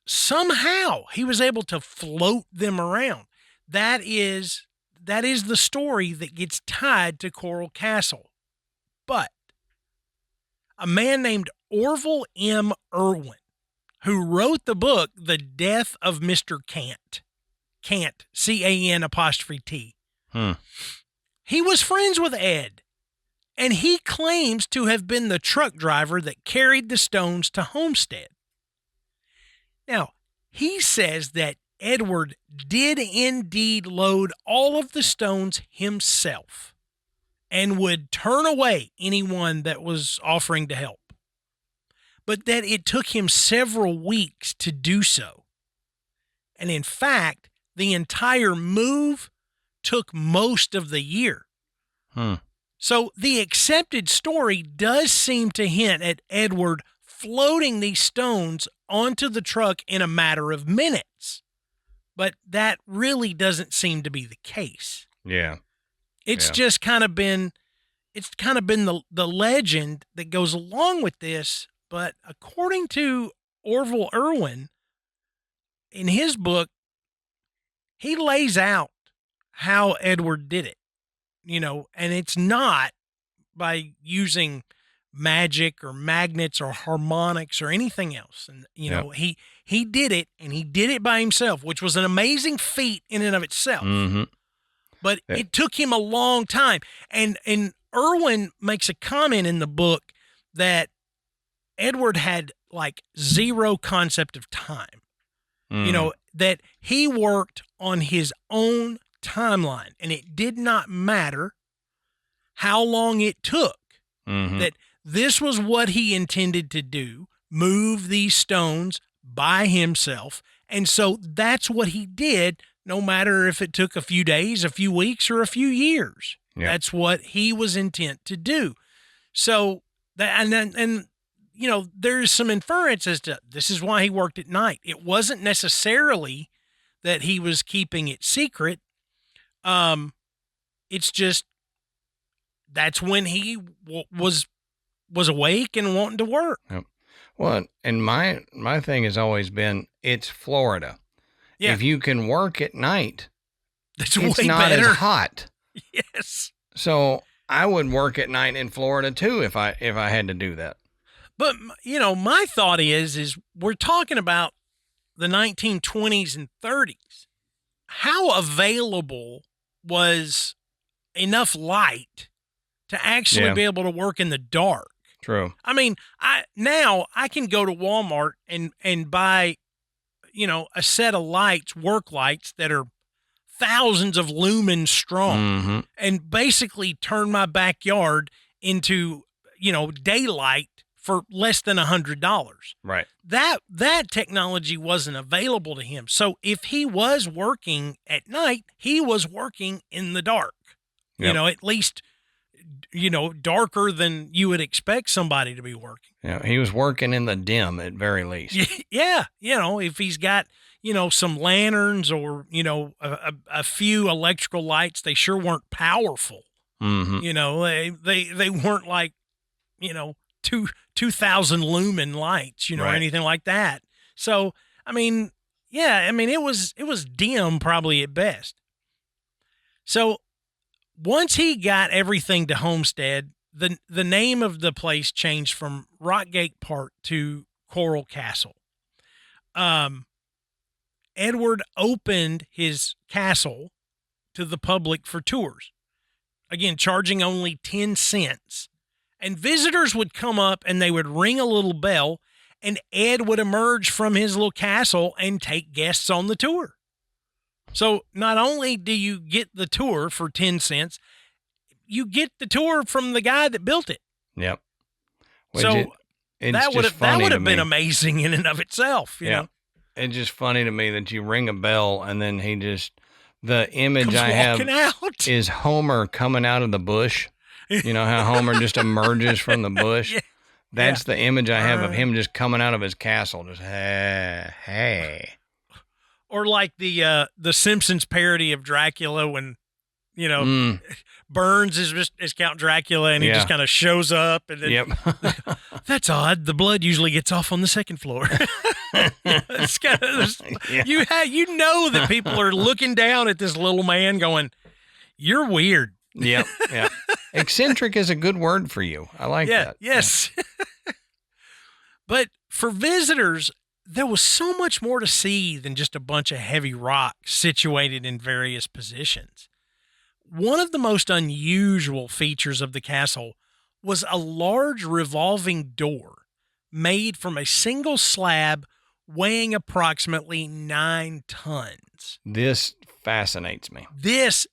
somehow he was able to float them around. That is the story that gets tied to Coral Castle. But a man named Orville M. Irwin, who wrote the book, The Death of Mr. Cant, C-A-N''T. He was friends with Ed, and he claims to have been the truck driver that carried the stones to Homestead. Now, he says that Edward did indeed load all of the stones himself and would turn away anyone that was offering to help, but that it took him several weeks to do so. And in fact, the entire move took most of the year. So the accepted story does seem to hint at Edward floating these stones onto the truck in a matter of minutes, but that really doesn't seem to be the case. Yeah. It's just kind of been the legend that goes along with this. But according to Orville Irwin, in his book, he lays out how Edward did it, and it's not by using magic or magnets or harmonics or anything else. And, he did it, and he did it by himself, which was an amazing feat in and of itself. but Yeah. it took him a long time. And Irwin makes a comment in the book that Edward had like zero concept of time. You know, that he worked on his own timeline, and it did not matter how long it took. That this was what he intended to do, move these stones by himself. And so that's what he did, no matter if it took a few days, a few weeks, or a few years. Yeah. That's what he was intent to do. So that, and you know, there's some inference as to this is why he worked at night. It wasn't necessarily that he was keeping it secret. It's just that's when he was awake and wanting to work. Yep. Well, and my thing has always been, it's Florida. Yeah. If you can work at night, That's it's way not better. as hot. Yes. So I would work at night in Florida too if I had to do that. But, you know, my thought is we're talking about the 1920s and 30s. How available was enough light to actually Yeah. be able to work in the dark? True. I mean, now I can go to Walmart and buy, you know, a set of lights, work lights that are thousands of lumens strong, and basically turn my backyard into, you know, daylight for less than $100. Right. That technology wasn't available to him. So if he was working at night, he was working in the dark. You Yep. know, at least, you know, darker than you would expect somebody to be working. Yeah, he was working in the dim at very least. Yeah. You know, if he's got, you know, some lanterns or, you know, a few electrical lights, they sure weren't powerful. You know, they weren't like, you know, 2,000 lumen lights, you know, or Right. anything like that. So, I mean, yeah, I mean, it was dim probably at best. So once he got everything to Homestead, the name of the place changed from Rockgate Park to Coral Castle. Edward opened his castle to the public for tours, again, charging only 10 cents. And visitors would come up and they would ring a little bell, and Ed would emerge from his little castle and take guests on the tour. So not only do you get the tour for 10 cents, you get the tour from the guy that built it. Yep. So that would have been amazing in and of itself. You know? It's just funny to me that you ring a bell and then the image Comes I have walking out. is Homer coming out of the bush. You know how Homer just emerges from the bush? Yeah. That's the image I have of him just coming out of his castle. Just, hey. Or like the Simpsons parody of Dracula when, you know, Burns is Count Dracula and he just kind of shows up and then, that's odd. The blood usually gets off on the second floor. It's kind of, you know that people are looking down at this little man going, you're weird. Yep. Eccentric is a good word for you. I like that. Yes. But for visitors, there was so much more to see than just a bunch of heavy rocks situated in various positions. One of the most unusual features of the castle was a large revolving door made from a single slab weighing approximately 9 tons. This fascinates me. This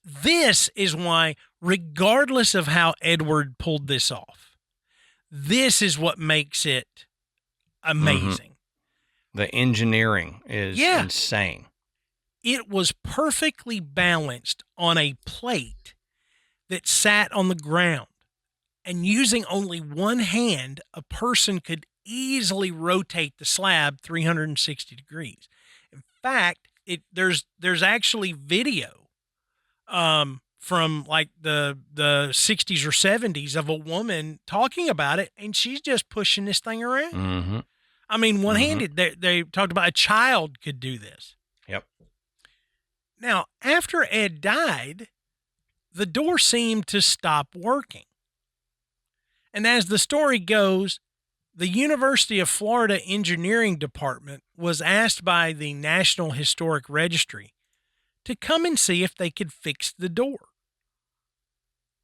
is why, regardless of how Edward pulled this off, this is what makes it amazing. The engineering is insane. It was perfectly balanced on a plate that sat on the ground, and using only one hand, a person could easily rotate the slab 360 degrees. In fact, there's actually video from like the 60s or 70s of a woman talking about it, and she's just pushing this thing around. I mean, one-handed. They talked about a child could do this. Yep. Now, after Ed died, the door seemed to stop working. And as the story goes, the University of Florida Engineering Department was asked by the National Historic Registry to come and see if they could fix the door.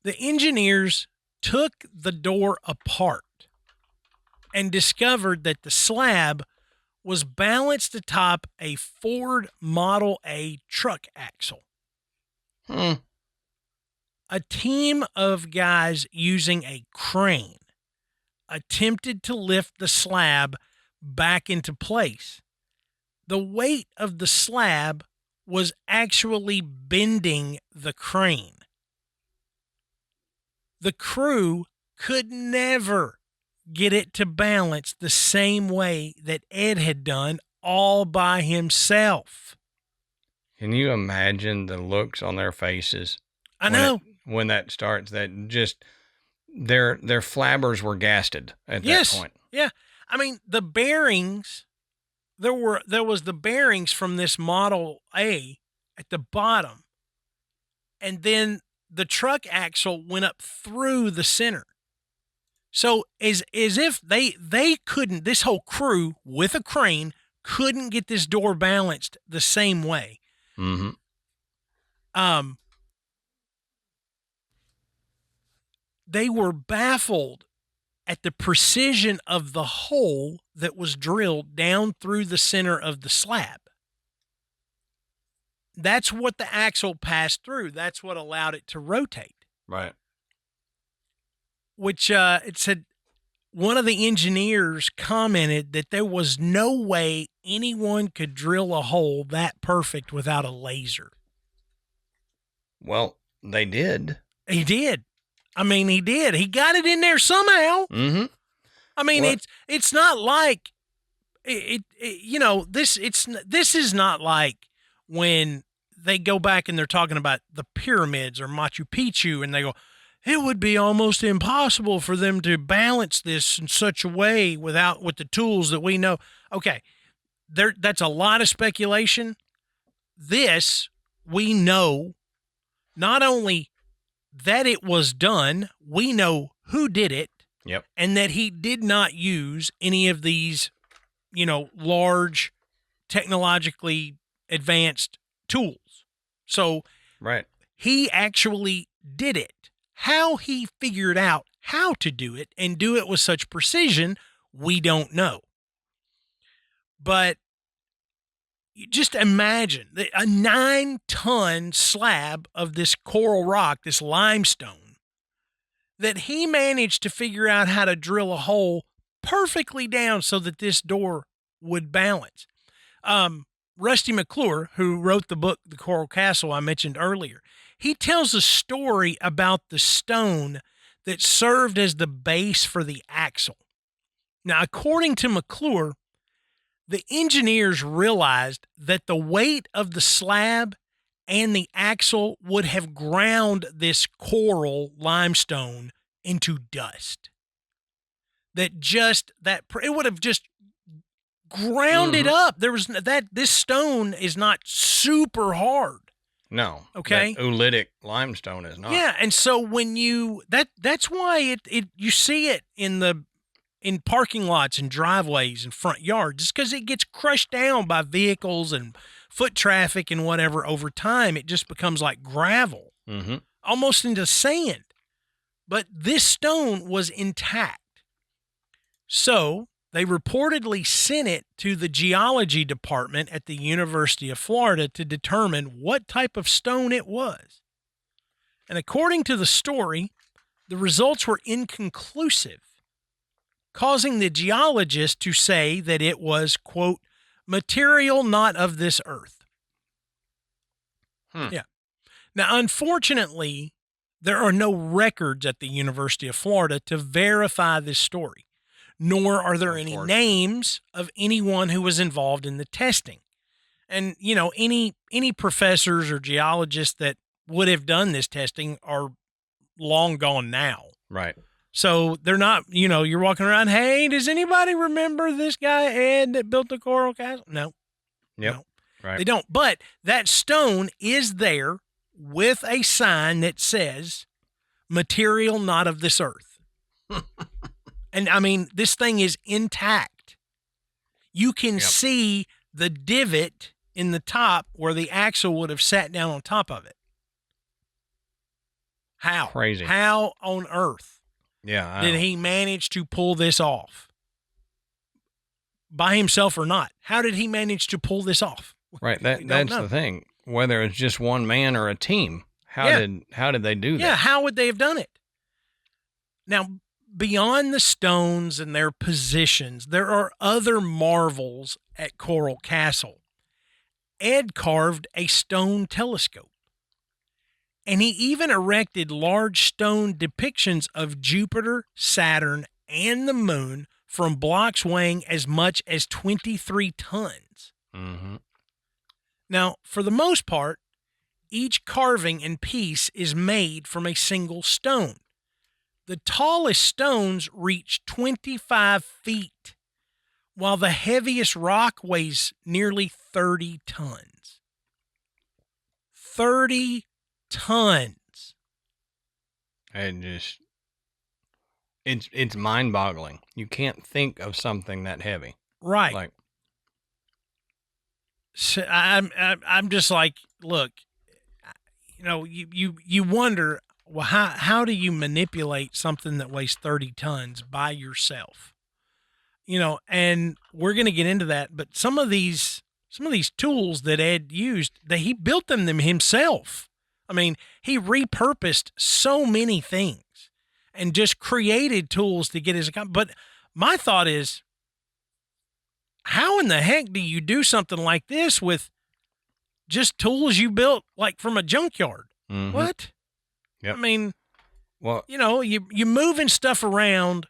The engineers took the door apart and discovered that the slab was balanced atop a Ford Model A truck axle. A team of guys using a crane attempted to lift the slab back into place. The weight of the slab was actually bending the crane. The crew could never get it to balance the same way that Ed had done all by himself. Can you imagine the looks on their faces? I know. When that starts, that just their flabbers were gasted at that point. Yeah. I mean, the bearings, there was the bearings from this Model A at the bottom. And then the truck axle went up through the center. So as if they couldn't, this whole crew with a crane couldn't get this door balanced the same way. Mm-hmm. They were baffled at the precision of the hole that was drilled down through the center of the slab. That's what the axle passed through. That's what allowed it to rotate. Right. Which it said one of the engineers commented that there was no way anyone could drill a hole that perfect without a laser. Well, they did. He did. I mean, he did. He got it in there somehow. Mm-hmm. I mean, it's not like this is not like when they go back and they're talking about the pyramids or Machu Picchu and they go, it would be almost impossible for them to balance this in such a way with the tools that we know. Okay. That's a lot of speculation. This, we know not only that it was done, we know who did it. Yep. And that he did not use any of these, large technologically advanced tools. So right. He actually did it. How he figured out how to do it and do it with such precision, we don't know. But just imagine a 9-ton slab of this coral rock, this limestone, that he managed to figure out how to drill a hole perfectly down so that this door would balance. Rusty McClure, who wrote the book, The Coral Castle, I mentioned earlier, he tells a story about the stone that served as the base for the axle. Now, according to McClure, the engineers realized that the weight of the slab and the axle would have ground this coral limestone into dust. It would have just ground it up. This stone is not super hard. No. Okay. That oolitic limestone is not. Yeah, and so when that's why you see it in parking lots and driveways and front yards. It's because it gets crushed down by vehicles and foot traffic and whatever. Over time, it just becomes like gravel, almost into sand. But this stone was intact. So they reportedly sent it to the geology department at the University of Florida to determine what type of stone it was. And according to the story, the results were inconclusive, causing the geologist to say that it was, quote, material not of this earth. Yeah. Now, unfortunately, there are no records at the University of Florida to verify this story, nor are there any names of anyone who was involved in the testing. And, any professors or geologists that would have done this testing are long gone now. Right. So they're not, you're walking around, hey, does anybody remember this guy, Ed, that built the Coral Castle? No. Yep. No. Right. They don't. But that stone is there with a sign that says, material not of this earth. And I mean, this thing is intact. You can see the divot in the top where the axle would have sat down on top of it. How? Crazy. How on earth did he manage to pull this off? By himself or not? How did he manage to pull this off? Right. That's the thing. Whether it's just one man or a team, how did they do that? Yeah, how would they have done it? Now, beyond the stones and their positions, there are other marvels at Coral Castle. Ed carved a stone telescope, and he even erected large stone depictions of Jupiter, Saturn, and the moon from blocks weighing as much as 23 tons. Mm-hmm. Now, for the most part, each carving and piece is made from a single stone. The tallest stones reach 25 feet, while the heaviest rock weighs nearly 30 tons. 30 tons. It's mind-boggling. You can't think of something that heavy. Right. Like, so I'm just like, look, you wonder, well, how do you manipulate something that weighs 30 tons by yourself? And we're going to get into that, but some of these tools that Ed used, he built them himself. I mean, he repurposed so many things and just created tools to get his account. But my thought is, how in the heck do you do something like this with just tools you built like from a junkyard? mm-hmm. What? Yep. I mean, well, you moving stuff around.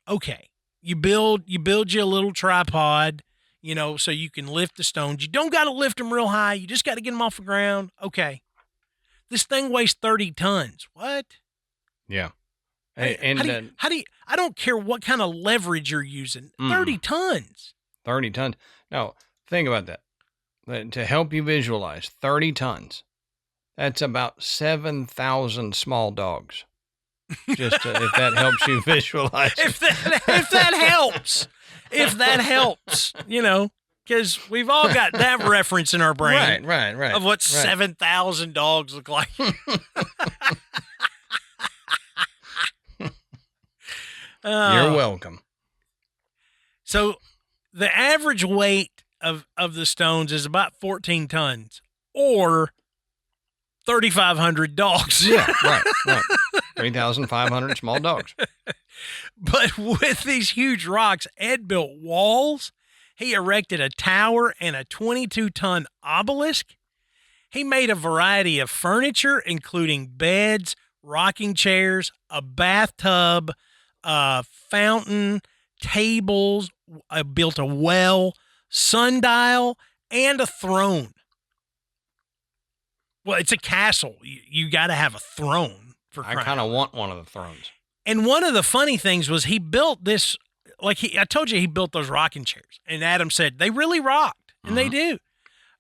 Okay. You build you a little tripod, so you can lift the stones. You don't got to lift them real high. You just got to get them off the ground. Okay. This thing weighs 30 tons. What? Yeah. How do you, I don't care what kind of leverage you're using. 30 tons. 30 tons. Now, think about that. To help you visualize, 30 tons. That's about 7,000 small dogs. Just if that helps you visualize. If that helps, because we've all got that reference in our brain. Right. Of what 7,000 dogs look like. You're welcome. So the average weight of the stones is about 14 tons or 3,500 dogs. Yeah, right. 3,500 small dogs. But with these huge rocks, Ed built walls. He erected a tower and a 22-ton obelisk. He made a variety of furniture, including beds, rocking chairs, a bathtub, a fountain, tables, built a well, sundial, and a throne. Well, it's a castle. You got to have a throne for crying. I kind of want one of the thrones. And one of the funny things was he built this, I told you he built those rocking chairs. And Adam said, they really rocked. And they do.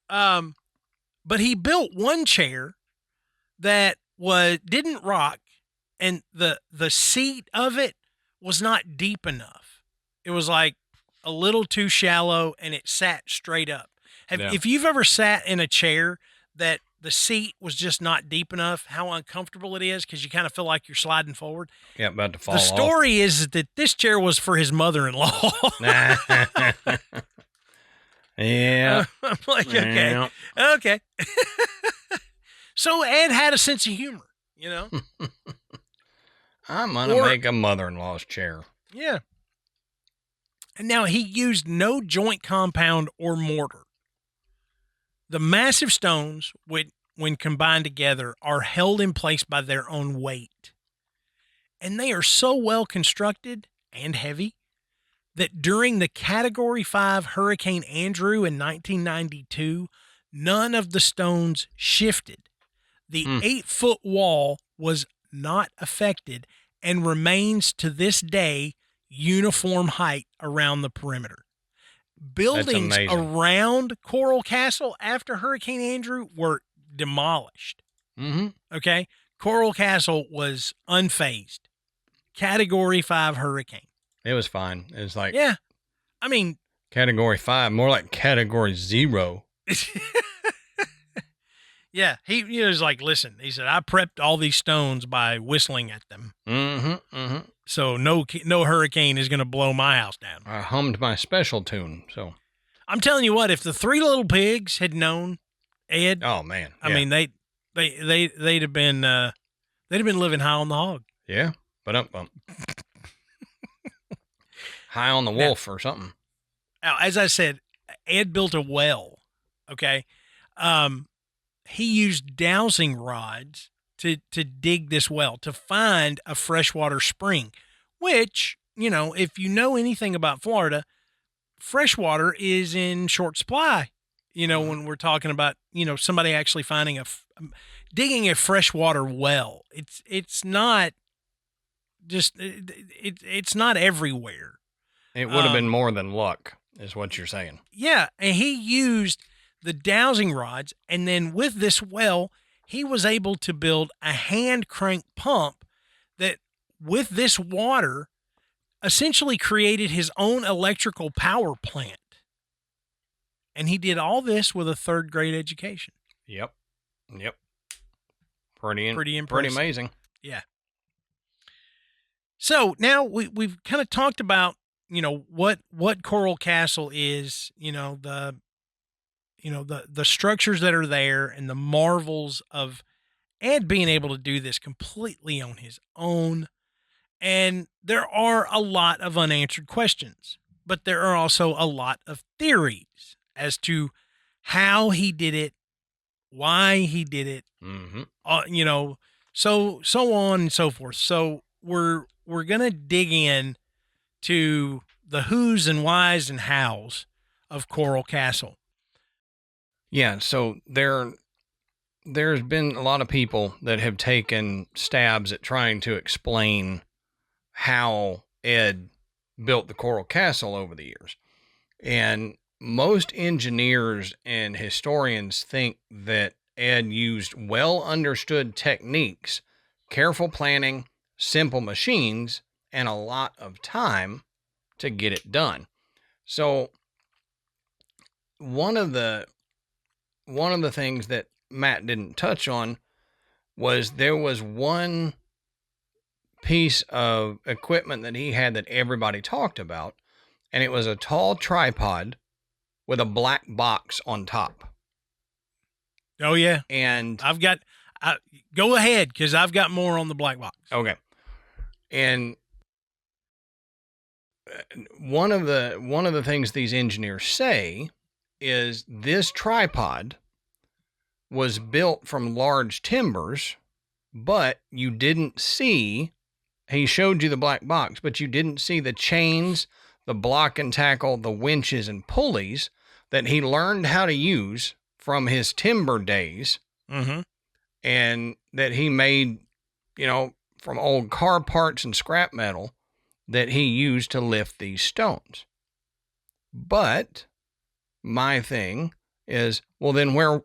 But he built one chair that didn't rock. And the seat of it was not deep enough. It was like a little too shallow and it sat straight up. If you've ever sat in a chair that the seat was just not deep enough, how uncomfortable it is because you kind of feel like you're sliding forward. Yeah, about to fall off. The story is that this chair was for his mother-in-law. Yeah. I'm like, okay. Yeah. Okay. So Ed had a sense of humor, I'm going to make a mother-in-law's chair. Yeah. And now he used no joint compound or mortar. The massive stones, when combined together, are held in place by their own weight. And they are so well constructed and heavy that during the Category 5 Hurricane Andrew in 1992, none of the stones shifted. The 8-foot wall was not affected and remains to this day uniform height around the perimeter. Buildings around Coral Castle after Hurricane Andrew were demolished. Mm-hmm. Okay? Coral Castle was unfazed. Category 5 hurricane. It was fine. It was like... Yeah. I mean... Category 5, more like Category 0. Yeah, he was like, listen, he said, I prepped all these stones by whistling at them. Mm-hmm, mm-hmm. So no hurricane is going to blow my house down. I hummed my special tune, so. I'm telling you what, if the Three Little Pigs had known Ed, Oh, man. I mean, they'd have been living high on the hog. Yeah, but high on the wolf or something. Now, as I said, Ed built a well, okay? He used dowsing rods to dig this well, to find a freshwater spring, which, if you know anything about Florida, freshwater is in short supply. When we're talking about, somebody actually finding digging a freshwater well, it's not just, it's not everywhere. It would have been more than luck, is what you're saying. Yeah, and he used the dowsing rods, and then with this well, he was able to build a hand crank pump that, with this water, essentially created his own electrical power plant. And he did all this with a third grade education. Yep. Pretty impressive. Pretty amazing. Yeah. So now we've kind of talked about, what Coral Castle is, the structures that are there and the marvels of Ed being able to do this completely on his own. And there are a lot of unanswered questions, but there are also a lot of theories as to how he did it, why he did it, so on and so forth. So we're going to dig in to the who's and why's and how's of Coral Castle. Yeah, so there's been a lot of people that have taken stabs at trying to explain how Ed built the Coral Castle over the years. And most engineers and historians think that Ed used well understood techniques, careful planning, simple machines, and a lot of time to get it done. So one of the things that Matt didn't touch on was there was one piece of equipment that he had that everybody talked about, and it was a tall tripod with a black box on top. Oh yeah. And go ahead, because I've got more on the black box. Okay. And one of the things these engineers say is this tripod was built from large timbers, but you didn't see, he showed you the black box, but you didn't see the chains, the block and tackle, the winches and pulleys that he learned how to use from his timber days. Mm-hmm. And that he made, from old car parts and scrap metal that he used to lift these stones. But my thing is, well, then where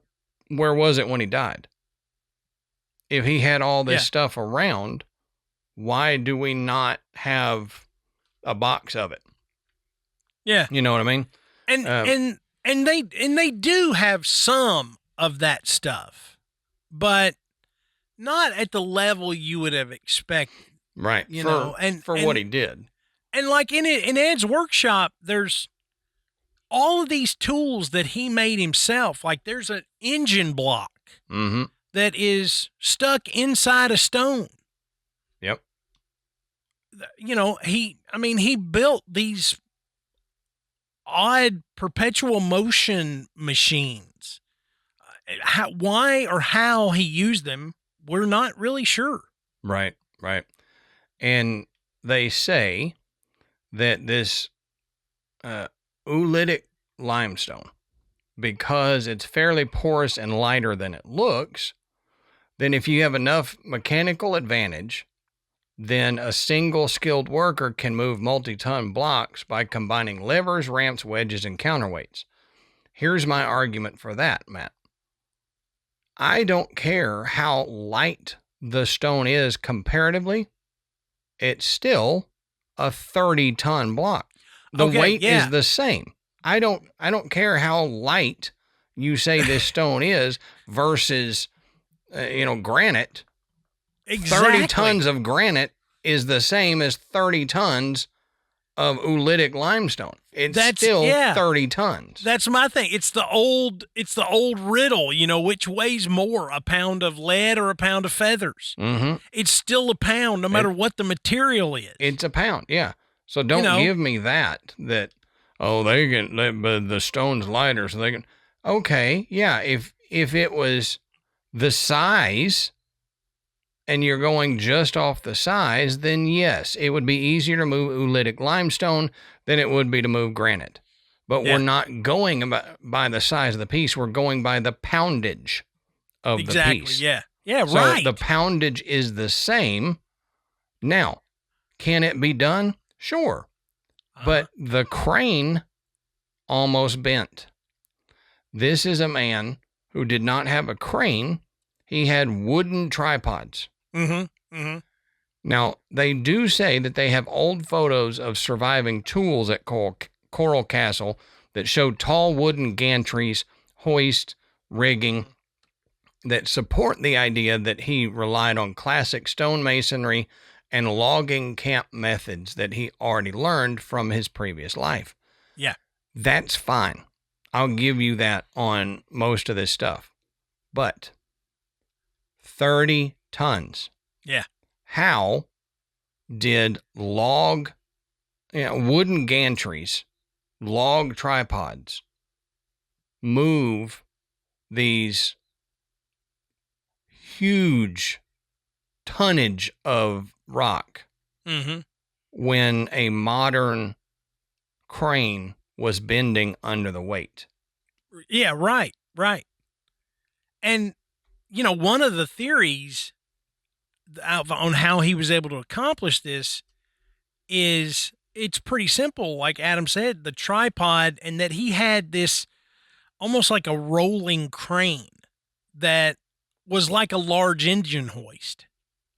was it when he died? If he had all this stuff around, why do we not have a box of it? Yeah. You know what I mean? And they do have some of that stuff, but not at the level you would have expected. Right. For what he did. And like in Ed's workshop, there's all of these tools that he made himself. Like there's an engine block that is stuck inside a stone. Yep. He built these odd perpetual motion machines. Why or how he used them, we're not really sure. Right. And they say that this oolitic limestone, because it's fairly porous and lighter than it looks, then if you have enough mechanical advantage, then a single skilled worker can move multi-ton blocks by combining levers, ramps, wedges, and counterweights. Here's my argument for that, Matt. I don't care how light the stone is comparatively. It's still a 30-ton block. The weight is the same. I don't care how light you say this stone is versus, granite. Exactly. 30 tons of granite is the same as 30 tons of oolitic limestone. It's still 30 tons. That's my thing. It's the old riddle, which weighs more, a pound of lead or a pound of feathers. Mm-hmm. It's still a pound, no matter what the material is. It's a pound, yeah. So don't give me that, but the stone's lighter, so they can, okay, yeah, if it was the size and you're going just off the size, then yes, it would be easier to move oolitic limestone than it would be to move granite. But we're not going by the size of the piece. We're going by the poundage of the piece. Yeah. Yeah, so right. The poundage is the same. Now, can it be done? Sure. But the crane almost bent. This is a man who did not have a crane. He had wooden tripods. Mm-hmm. Mm-hmm. Now, they do say that they have old photos of surviving tools at Coral Castle that show tall wooden gantries, hoist, rigging that support the idea that he relied on classic stonemasonry and logging camp methods that he already learned from his previous life. Yeah. That's fine. I'll give you that on most of this stuff. But 30 tons. Yeah. How did wooden gantries, log tripods, move these huge tonnage of rock when a modern crane was bending under the weight? Yeah, right. And, one of the theories on how he was able to accomplish this is it's pretty simple. Like Adam said, the tripod, and that he had this almost like a rolling crane that was like a large engine hoist.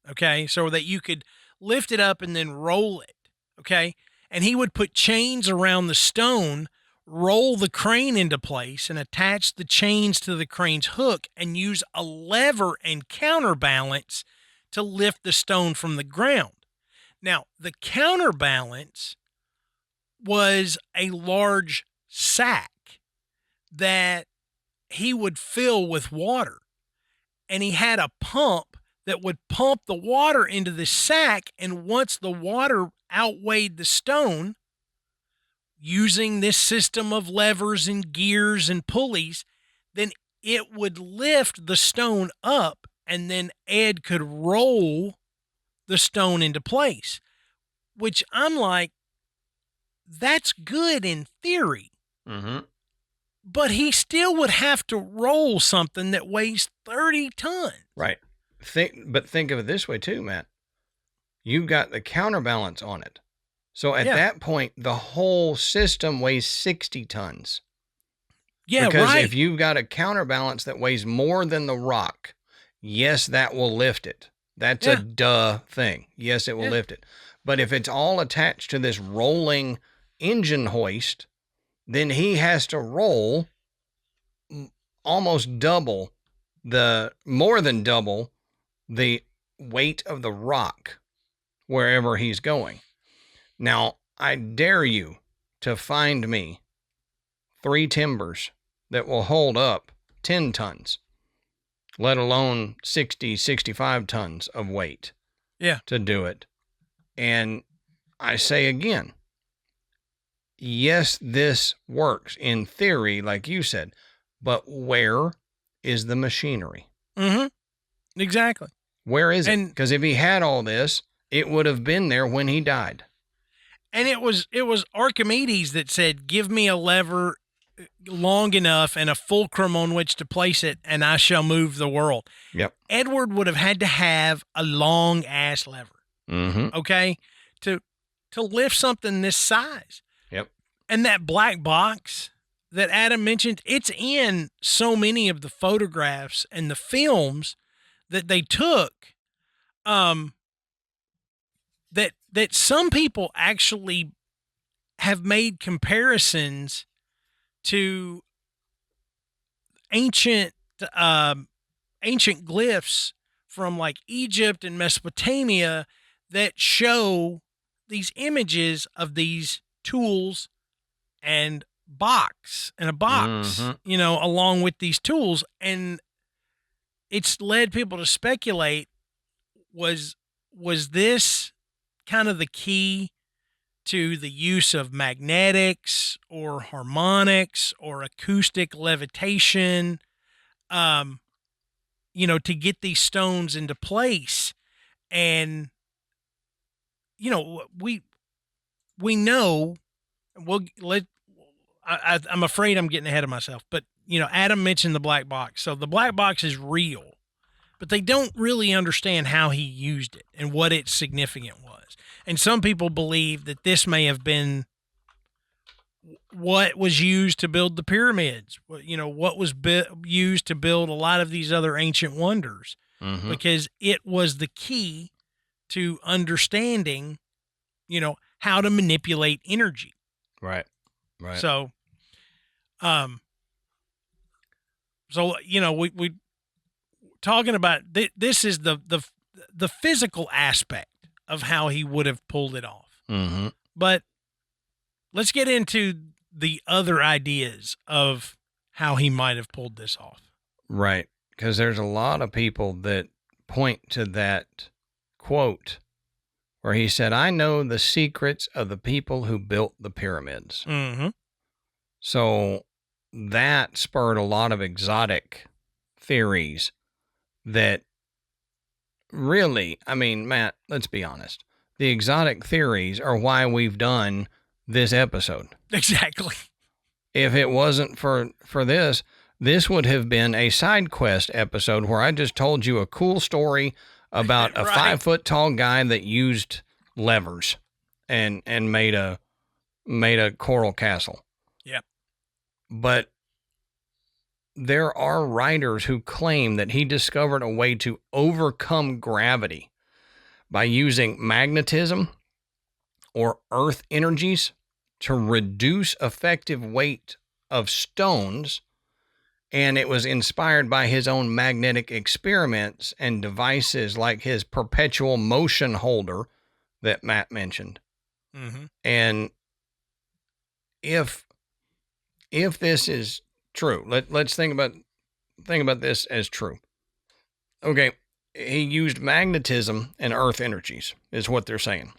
Okay. So that you could lift it up and then roll it. Okay. And he would put chains around the stone, roll the crane into place, and attach the chains to the crane's hook and use a lever and counterbalance to lift the stone from the ground. Now, the counterbalance was a large sack that he would fill with water. And he had a pump that would pump the water into the sack. And once the water outweighed the stone, using this system of levers and gears and pulleys, then it would lift the stone up, and then Ed could roll the stone into place, which I'm like, that's good in theory. Mm-hmm. But he still would have to roll something that weighs 30 tons. Right. But think of it this way too, Matt. You've got the counterbalance on it. So at that point, the whole system weighs 60 tons. Yeah, because if you've got a counterbalance that weighs more than the rock, yes, that will lift it. That's a duh thing. Yes, it will lift it. But if it's all attached to this rolling engine hoist, then he has to roll almost more than double the weight of the rock wherever he's going. Now, I dare you to find me 3 timbers that will hold up 10 tons, let alone 60, 65 tons of weight to do it. And I say again, yes, this works in theory, like you said, but where is the machinery? Mm-hmm. Exactly. Where is it? Because if he had all this, it would have been there when he died. And it was Archimedes that said, give me a lever long enough and a fulcrum on which to place it, and I shall move the world. Yep. Edward would have had to have a long ass lever. Mm-hmm. Okay. To lift something this size. Yep. And that black box that Adam mentioned, it's in so many of the photographs and the films that they took, that some people actually have made comparisons to ancient glyphs from like Egypt and Mesopotamia that show these images of these tools and a box, Mm-hmm. along with these tools. And it's led people to speculate, was this kind of the key to the use of magnetics or harmonics or acoustic levitation, to get these stones into place. And, we know, I'm afraid I'm getting ahead of myself, but, Adam mentioned the black box. So the black box is real, but they don't really understand how he used it and what its significance was. And some people believe that this may have been what was used to build the pyramids, what was used to build a lot of these other ancient wonders, because it was the key to understanding, how to manipulate energy. Right. So, we talking about this is the physical aspect of how he would have pulled it off. Mm-hmm. But let's get into the other ideas of how he might have pulled this off. Right. Because there's a lot of people that point to that quote where he said, "I know the secrets of the people who built the pyramids." Mm-hmm. So that spurred a lot of exotic theories that really, I mean, Matt, let's be honest. The exotic theories are why we've done this episode. Exactly. If it wasn't for this would have been a side quest episode where I just told you a cool story about a 5 foot tall guy that used levers and made a coral castle. Yep. But there are writers who claim that he discovered a way to overcome gravity by using magnetism or earth energies to reduce effective weight of stones, and it was inspired by his own magnetic experiments and devices like his perpetual motion holder that Matt mentioned. Mm-hmm. And if this is true, let's think about this as true. Okay, he used magnetism and earth energies, is what they're saying.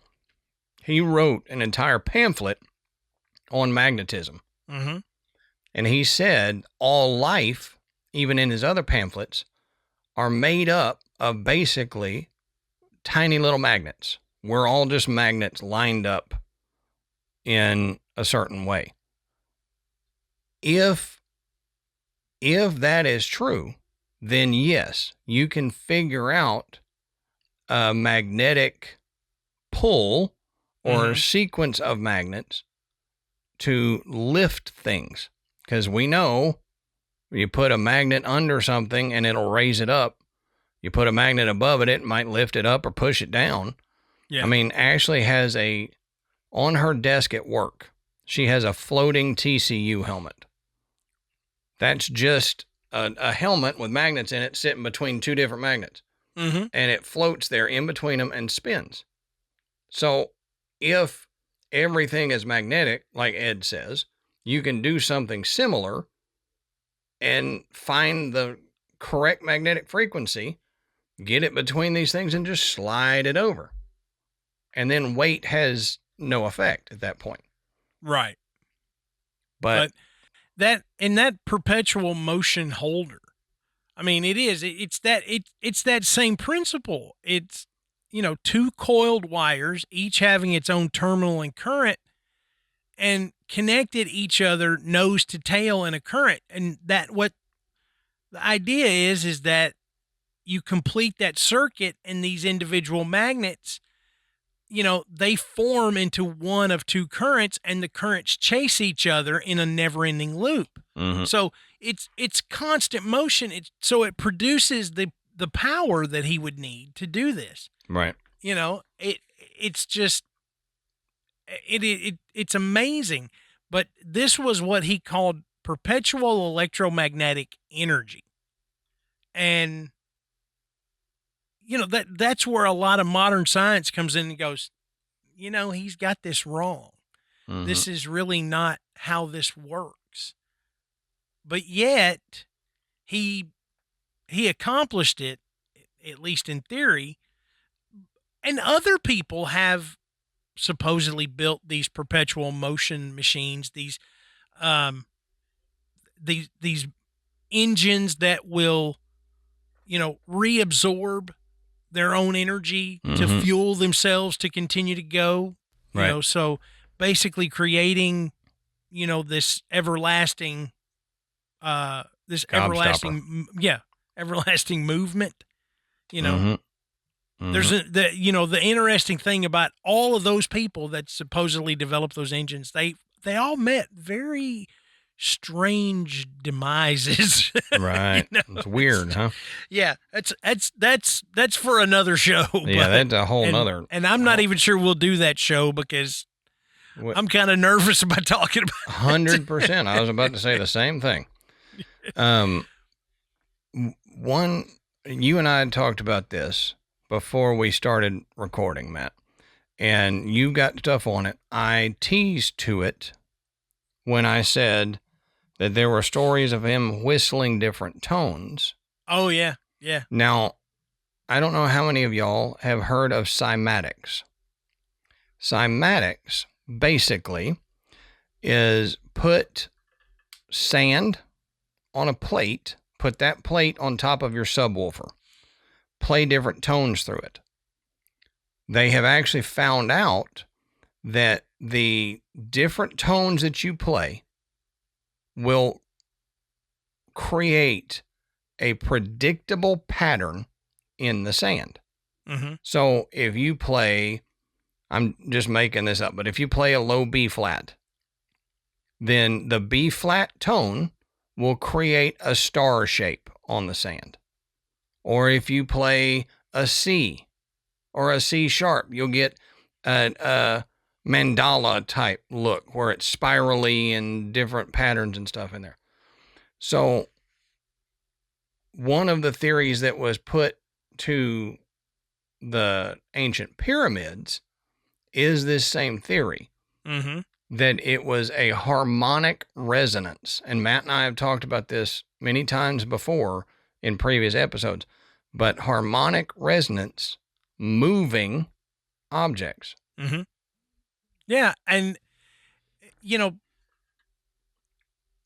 He wrote an entire pamphlet on magnetism. Mm-hmm. And he said all life, even in his other pamphlets, are made up of basically tiny little magnets. We're all just magnets lined up in a certain way. If that is true, then yes, you can figure out a magnetic pull or sequence of magnets to lift things. Because we know you put a magnet under something and it'll raise it up. You put a magnet above it, it might lift it up or push it down. Yeah. I mean, Ashley has on her desk at work, she has a floating TCU helmet. That's just a helmet with magnets in it sitting between two different magnets. Mm-hmm. And it floats there in between them and spins. So if everything is magnetic, like Ed says, you can do something similar and find the correct magnetic frequency, get it between these things and just slide it over. And then weight has no effect at that point. Right. But that perpetual motion holder, I mean, it's that same principle. It's, two coiled wires, each having its own terminal and current, and connected each other nose to tail in a current. And what the idea is that you complete that circuit and these individual magnets, they form into one of two currents and the currents chase each other in a never ending loop. Mm-hmm. So it's constant motion. So it produces the power that he would need to do this. Right. It's just, it's amazing. But this was what he called perpetual electromagnetic energy. And, that's where a lot of modern science comes in and goes, he's got this wrong. Mm-hmm. This is really not how this works. But yet, he accomplished it, at least in theory. And other people have supposedly built these perpetual motion machines, these engines that will, reabsorb their own energy to fuel themselves to continue to go. Right. So basically creating, this everlasting, everlasting movement. There's the interesting thing about all of those people that supposedly developed those engines. They all met very strange demises. Right. It's weird, huh? Yeah, that's for another show. Yeah, that's a whole nother. And I'm not even sure we'll do that show because I'm kind of nervous about talking about 100%. I was about to say the same thing. You and I had talked about this before we started recording, Matt, and you got stuff on it. I teased to it when I said that there were stories of him whistling different tones. Oh, yeah. Yeah. Now, I don't know how many of y'all have heard of cymatics. Cymatics basically is put sand on a plate, put that plate on top of your subwoofer, play different tones through it. They have actually found out that the different tones that you play will create a predictable pattern in the sand. Mm-hmm. So if you play, I'm just making this up, but if you play a low B flat, then the B flat tone will create a star shape on the sand. Or if you play a C or a C sharp, you'll get a mandala type look where it's spirally and different patterns and stuff in there. So one of the theories that was put to the ancient pyramids is this same theory, that it was a harmonic resonance. And Matt and I have talked about this many times before in previous episodes, but harmonic resonance moving objects. Mm-hmm. Yeah. And,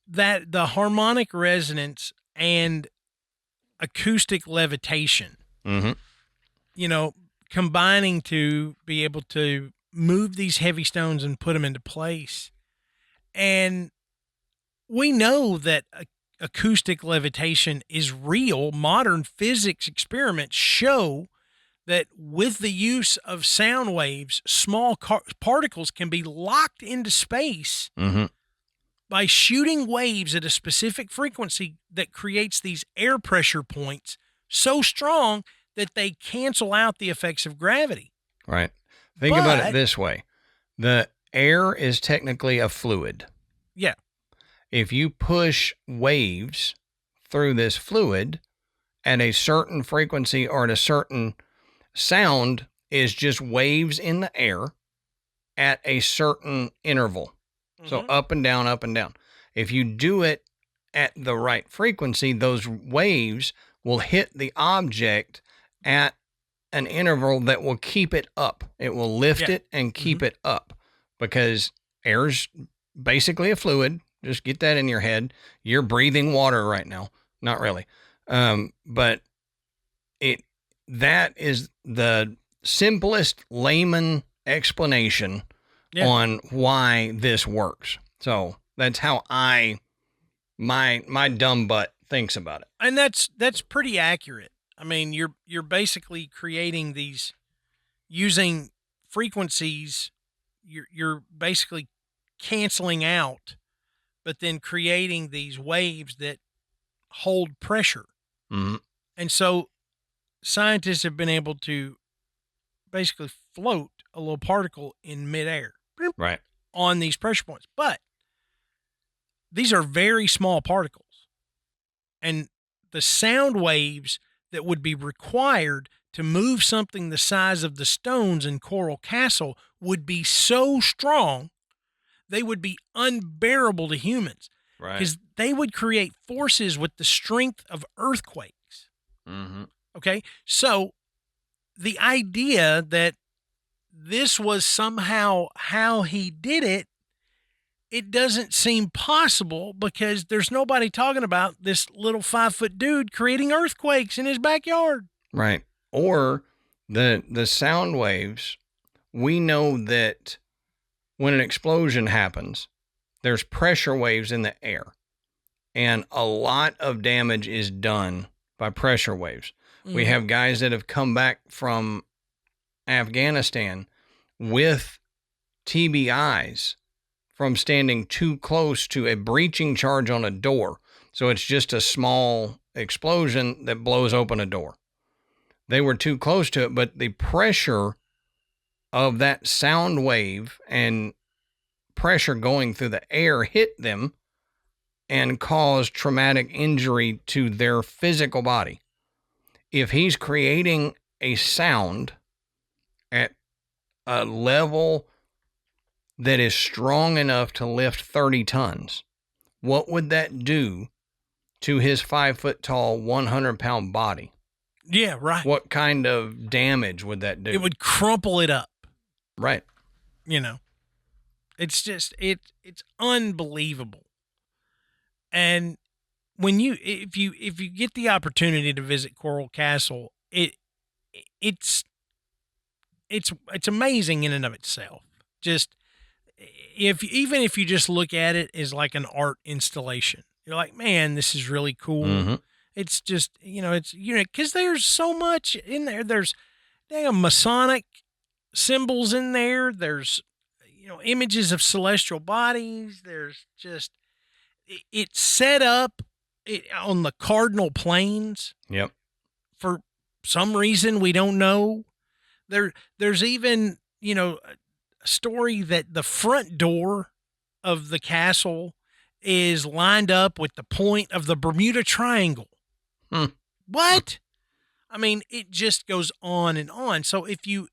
that the harmonic resonance and acoustic levitation, combining to be able to move these heavy stones and put them into place. And we know that acoustic levitation is real. Modern physics experiments show that with the use of sound waves, small particles can be locked into space by shooting waves at a specific frequency that creates these air pressure points so strong that they cancel out the effects of gravity. Right. Think about it this way. The air is technically a fluid. Yeah. If you push waves through this fluid at a certain frequency or at a certain sound is just waves in the air at a certain interval. So up and down, up and down. If you do it at the right frequency, those waves will hit the object at an interval that will keep it up. It will lift it and keep it up because air's basically a fluid. Just get that in your head. You're breathing water right now. Not really. But that is the simplest layman explanation on why this works. So that's how my dumb butt thinks about it. And that's pretty accurate. I mean, you're basically creating these using frequencies. You're basically canceling out, but then creating these waves that hold pressure. And so scientists have been able to basically float a little particle in midair. Right. On these pressure points. But these are very small particles. And the sound waves that would be required to move something the size of the stones in Coral Castle would be so strong, they would be unbearable to humans. Right. Because they would create forces with the strength of earthquakes. Mm-hmm. Okay? So the idea that this was somehow how he did it, it doesn't seem possible because there's nobody talking about this little 5-foot dude creating earthquakes in his backyard. Right. Or the sound waves, we know that when an explosion happens, there's pressure waves in the air. And a lot of damage is done by pressure waves. We have guys that have come back from Afghanistan with TBIs from standing too close to a breaching charge on a door. So it's just a small explosion that blows open a door. They were too close to it, but the pressure of that sound wave and pressure going through the air hit them and caused traumatic injury to their physical body. If he's creating a sound at a level that is strong enough to lift 30 tons, what would that do to his 5-foot tall, 100-pound body? Yeah, right. What kind of damage would that do? It would crumple it up. Right. You know, it's just, it's unbelievable. And when if you get the opportunity to visit Coral Castle, it's amazing in and of itself. Just even if you just look at it as like an art installation, you're like, man, this is really cool. Mm-hmm. It's just, because there's so much in there. There's damn Masonic symbols in there. There's, images of celestial bodies. There's just, it's set up on the cardinal planes. Yep. For some reason we don't know. There's even, a story that the front door of the castle is lined up with the point of the Bermuda Triangle. What? I mean, it just goes on and on. So if you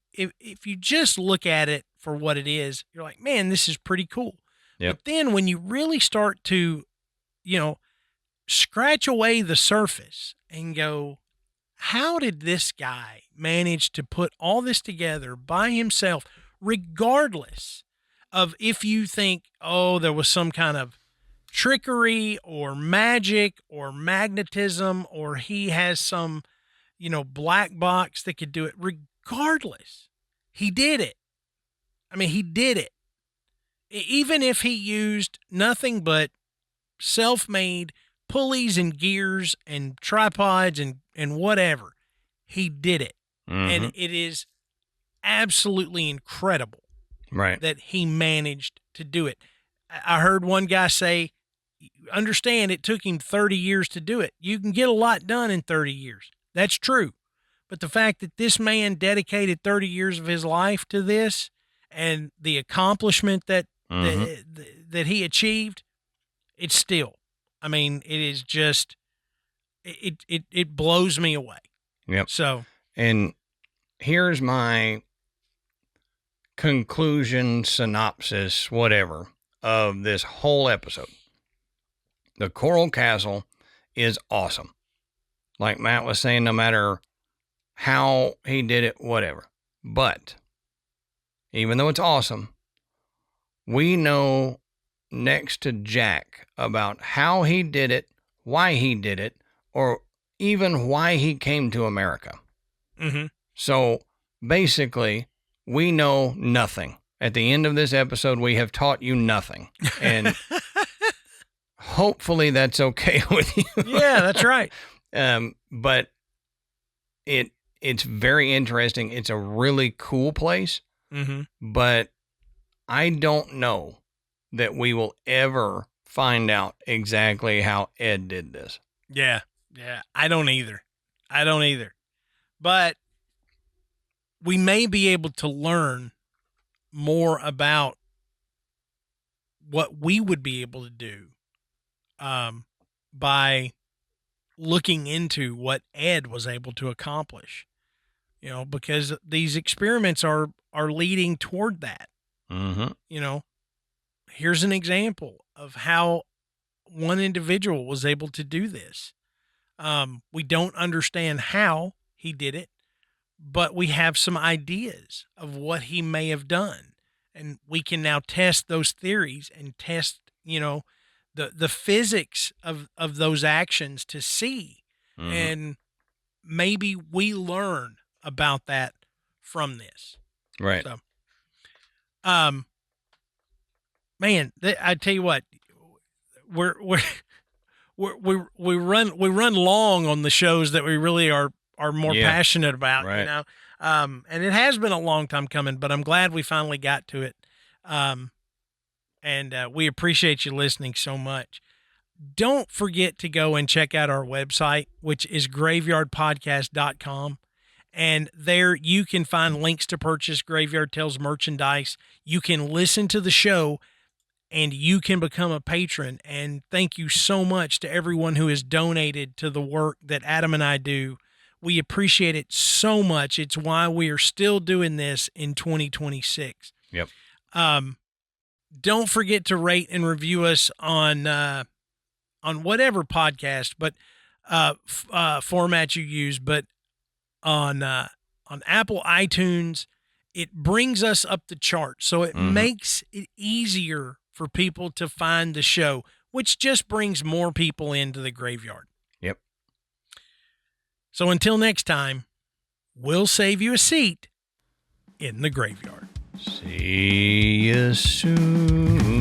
just look at it for what it is, you're like, man, this is pretty cool. Yep. But then when you really start to, scratch away the surface and go, how did this guy manage to put all this together by himself, regardless of if you think, oh, there was some kind of trickery or magic or magnetism, or he has some, black box that could do it. Regardless, he did it. I mean, he did it. Even if he used nothing but self-made pulleys and gears and tripods and whatever, he did it. Mm-hmm. And it is absolutely incredible, right, that he managed to do it. I heard one guy say, understand it took him 30 years to do it. You can get a lot done in 30 years. That's true. But the fact that this man dedicated 30 years of his life to this and the accomplishment that that he achieved, it's still, I mean, it is just, it blows me away. Yep. So, and here's my conclusion, synopsis, whatever, of this whole episode. The Coral Castle is awesome. Like Matt was saying, no matter how he did it, whatever. But even though it's awesome, we know next to Jack about how he did it, why he did it, or even why he came to America. Mm-hmm. So basically, we know nothing. At the end of this episode, we have taught you nothing. And hopefully that's okay with you. Yeah, that's right. But it's very interesting. It's a really cool place. Mm-hmm. But I don't know that we will ever find out exactly how Ed did this. Yeah. I don't either. But we may be able to learn more about what we would be able to do by looking into what Ed was able to accomplish, because these experiments are leading toward that. Mm-hmm. Here's an example of how one individual was able to do this. We don't understand how he did it, but we have some ideas of what he may have done. And we can now test those theories and test, the physics of those actions to see. Mm-hmm. And maybe we learn about that from this. Right. So, man, I tell you what, we run long on the shows that we really are more passionate about, right. And it has been a long time coming, but I'm glad we finally got to it. And we appreciate you listening so much. Don't forget to go and check out our website, which is graveyardpodcast.com. And there you can find links to purchase Graveyard Tales merchandise. You can listen to the show and you can become a patron. And thank you so much to everyone who has donated to the work that Adam and I do. We appreciate it so much. It's why we are still doing this in 2026. Yep. Don't forget to rate and review us on whatever podcast, but format you use. But on Apple iTunes, it brings us up the chart, so it makes it easier for people to find the show, which just brings more people into the graveyard. Yep. So until next time, we'll save you a seat in the graveyard. See you soon.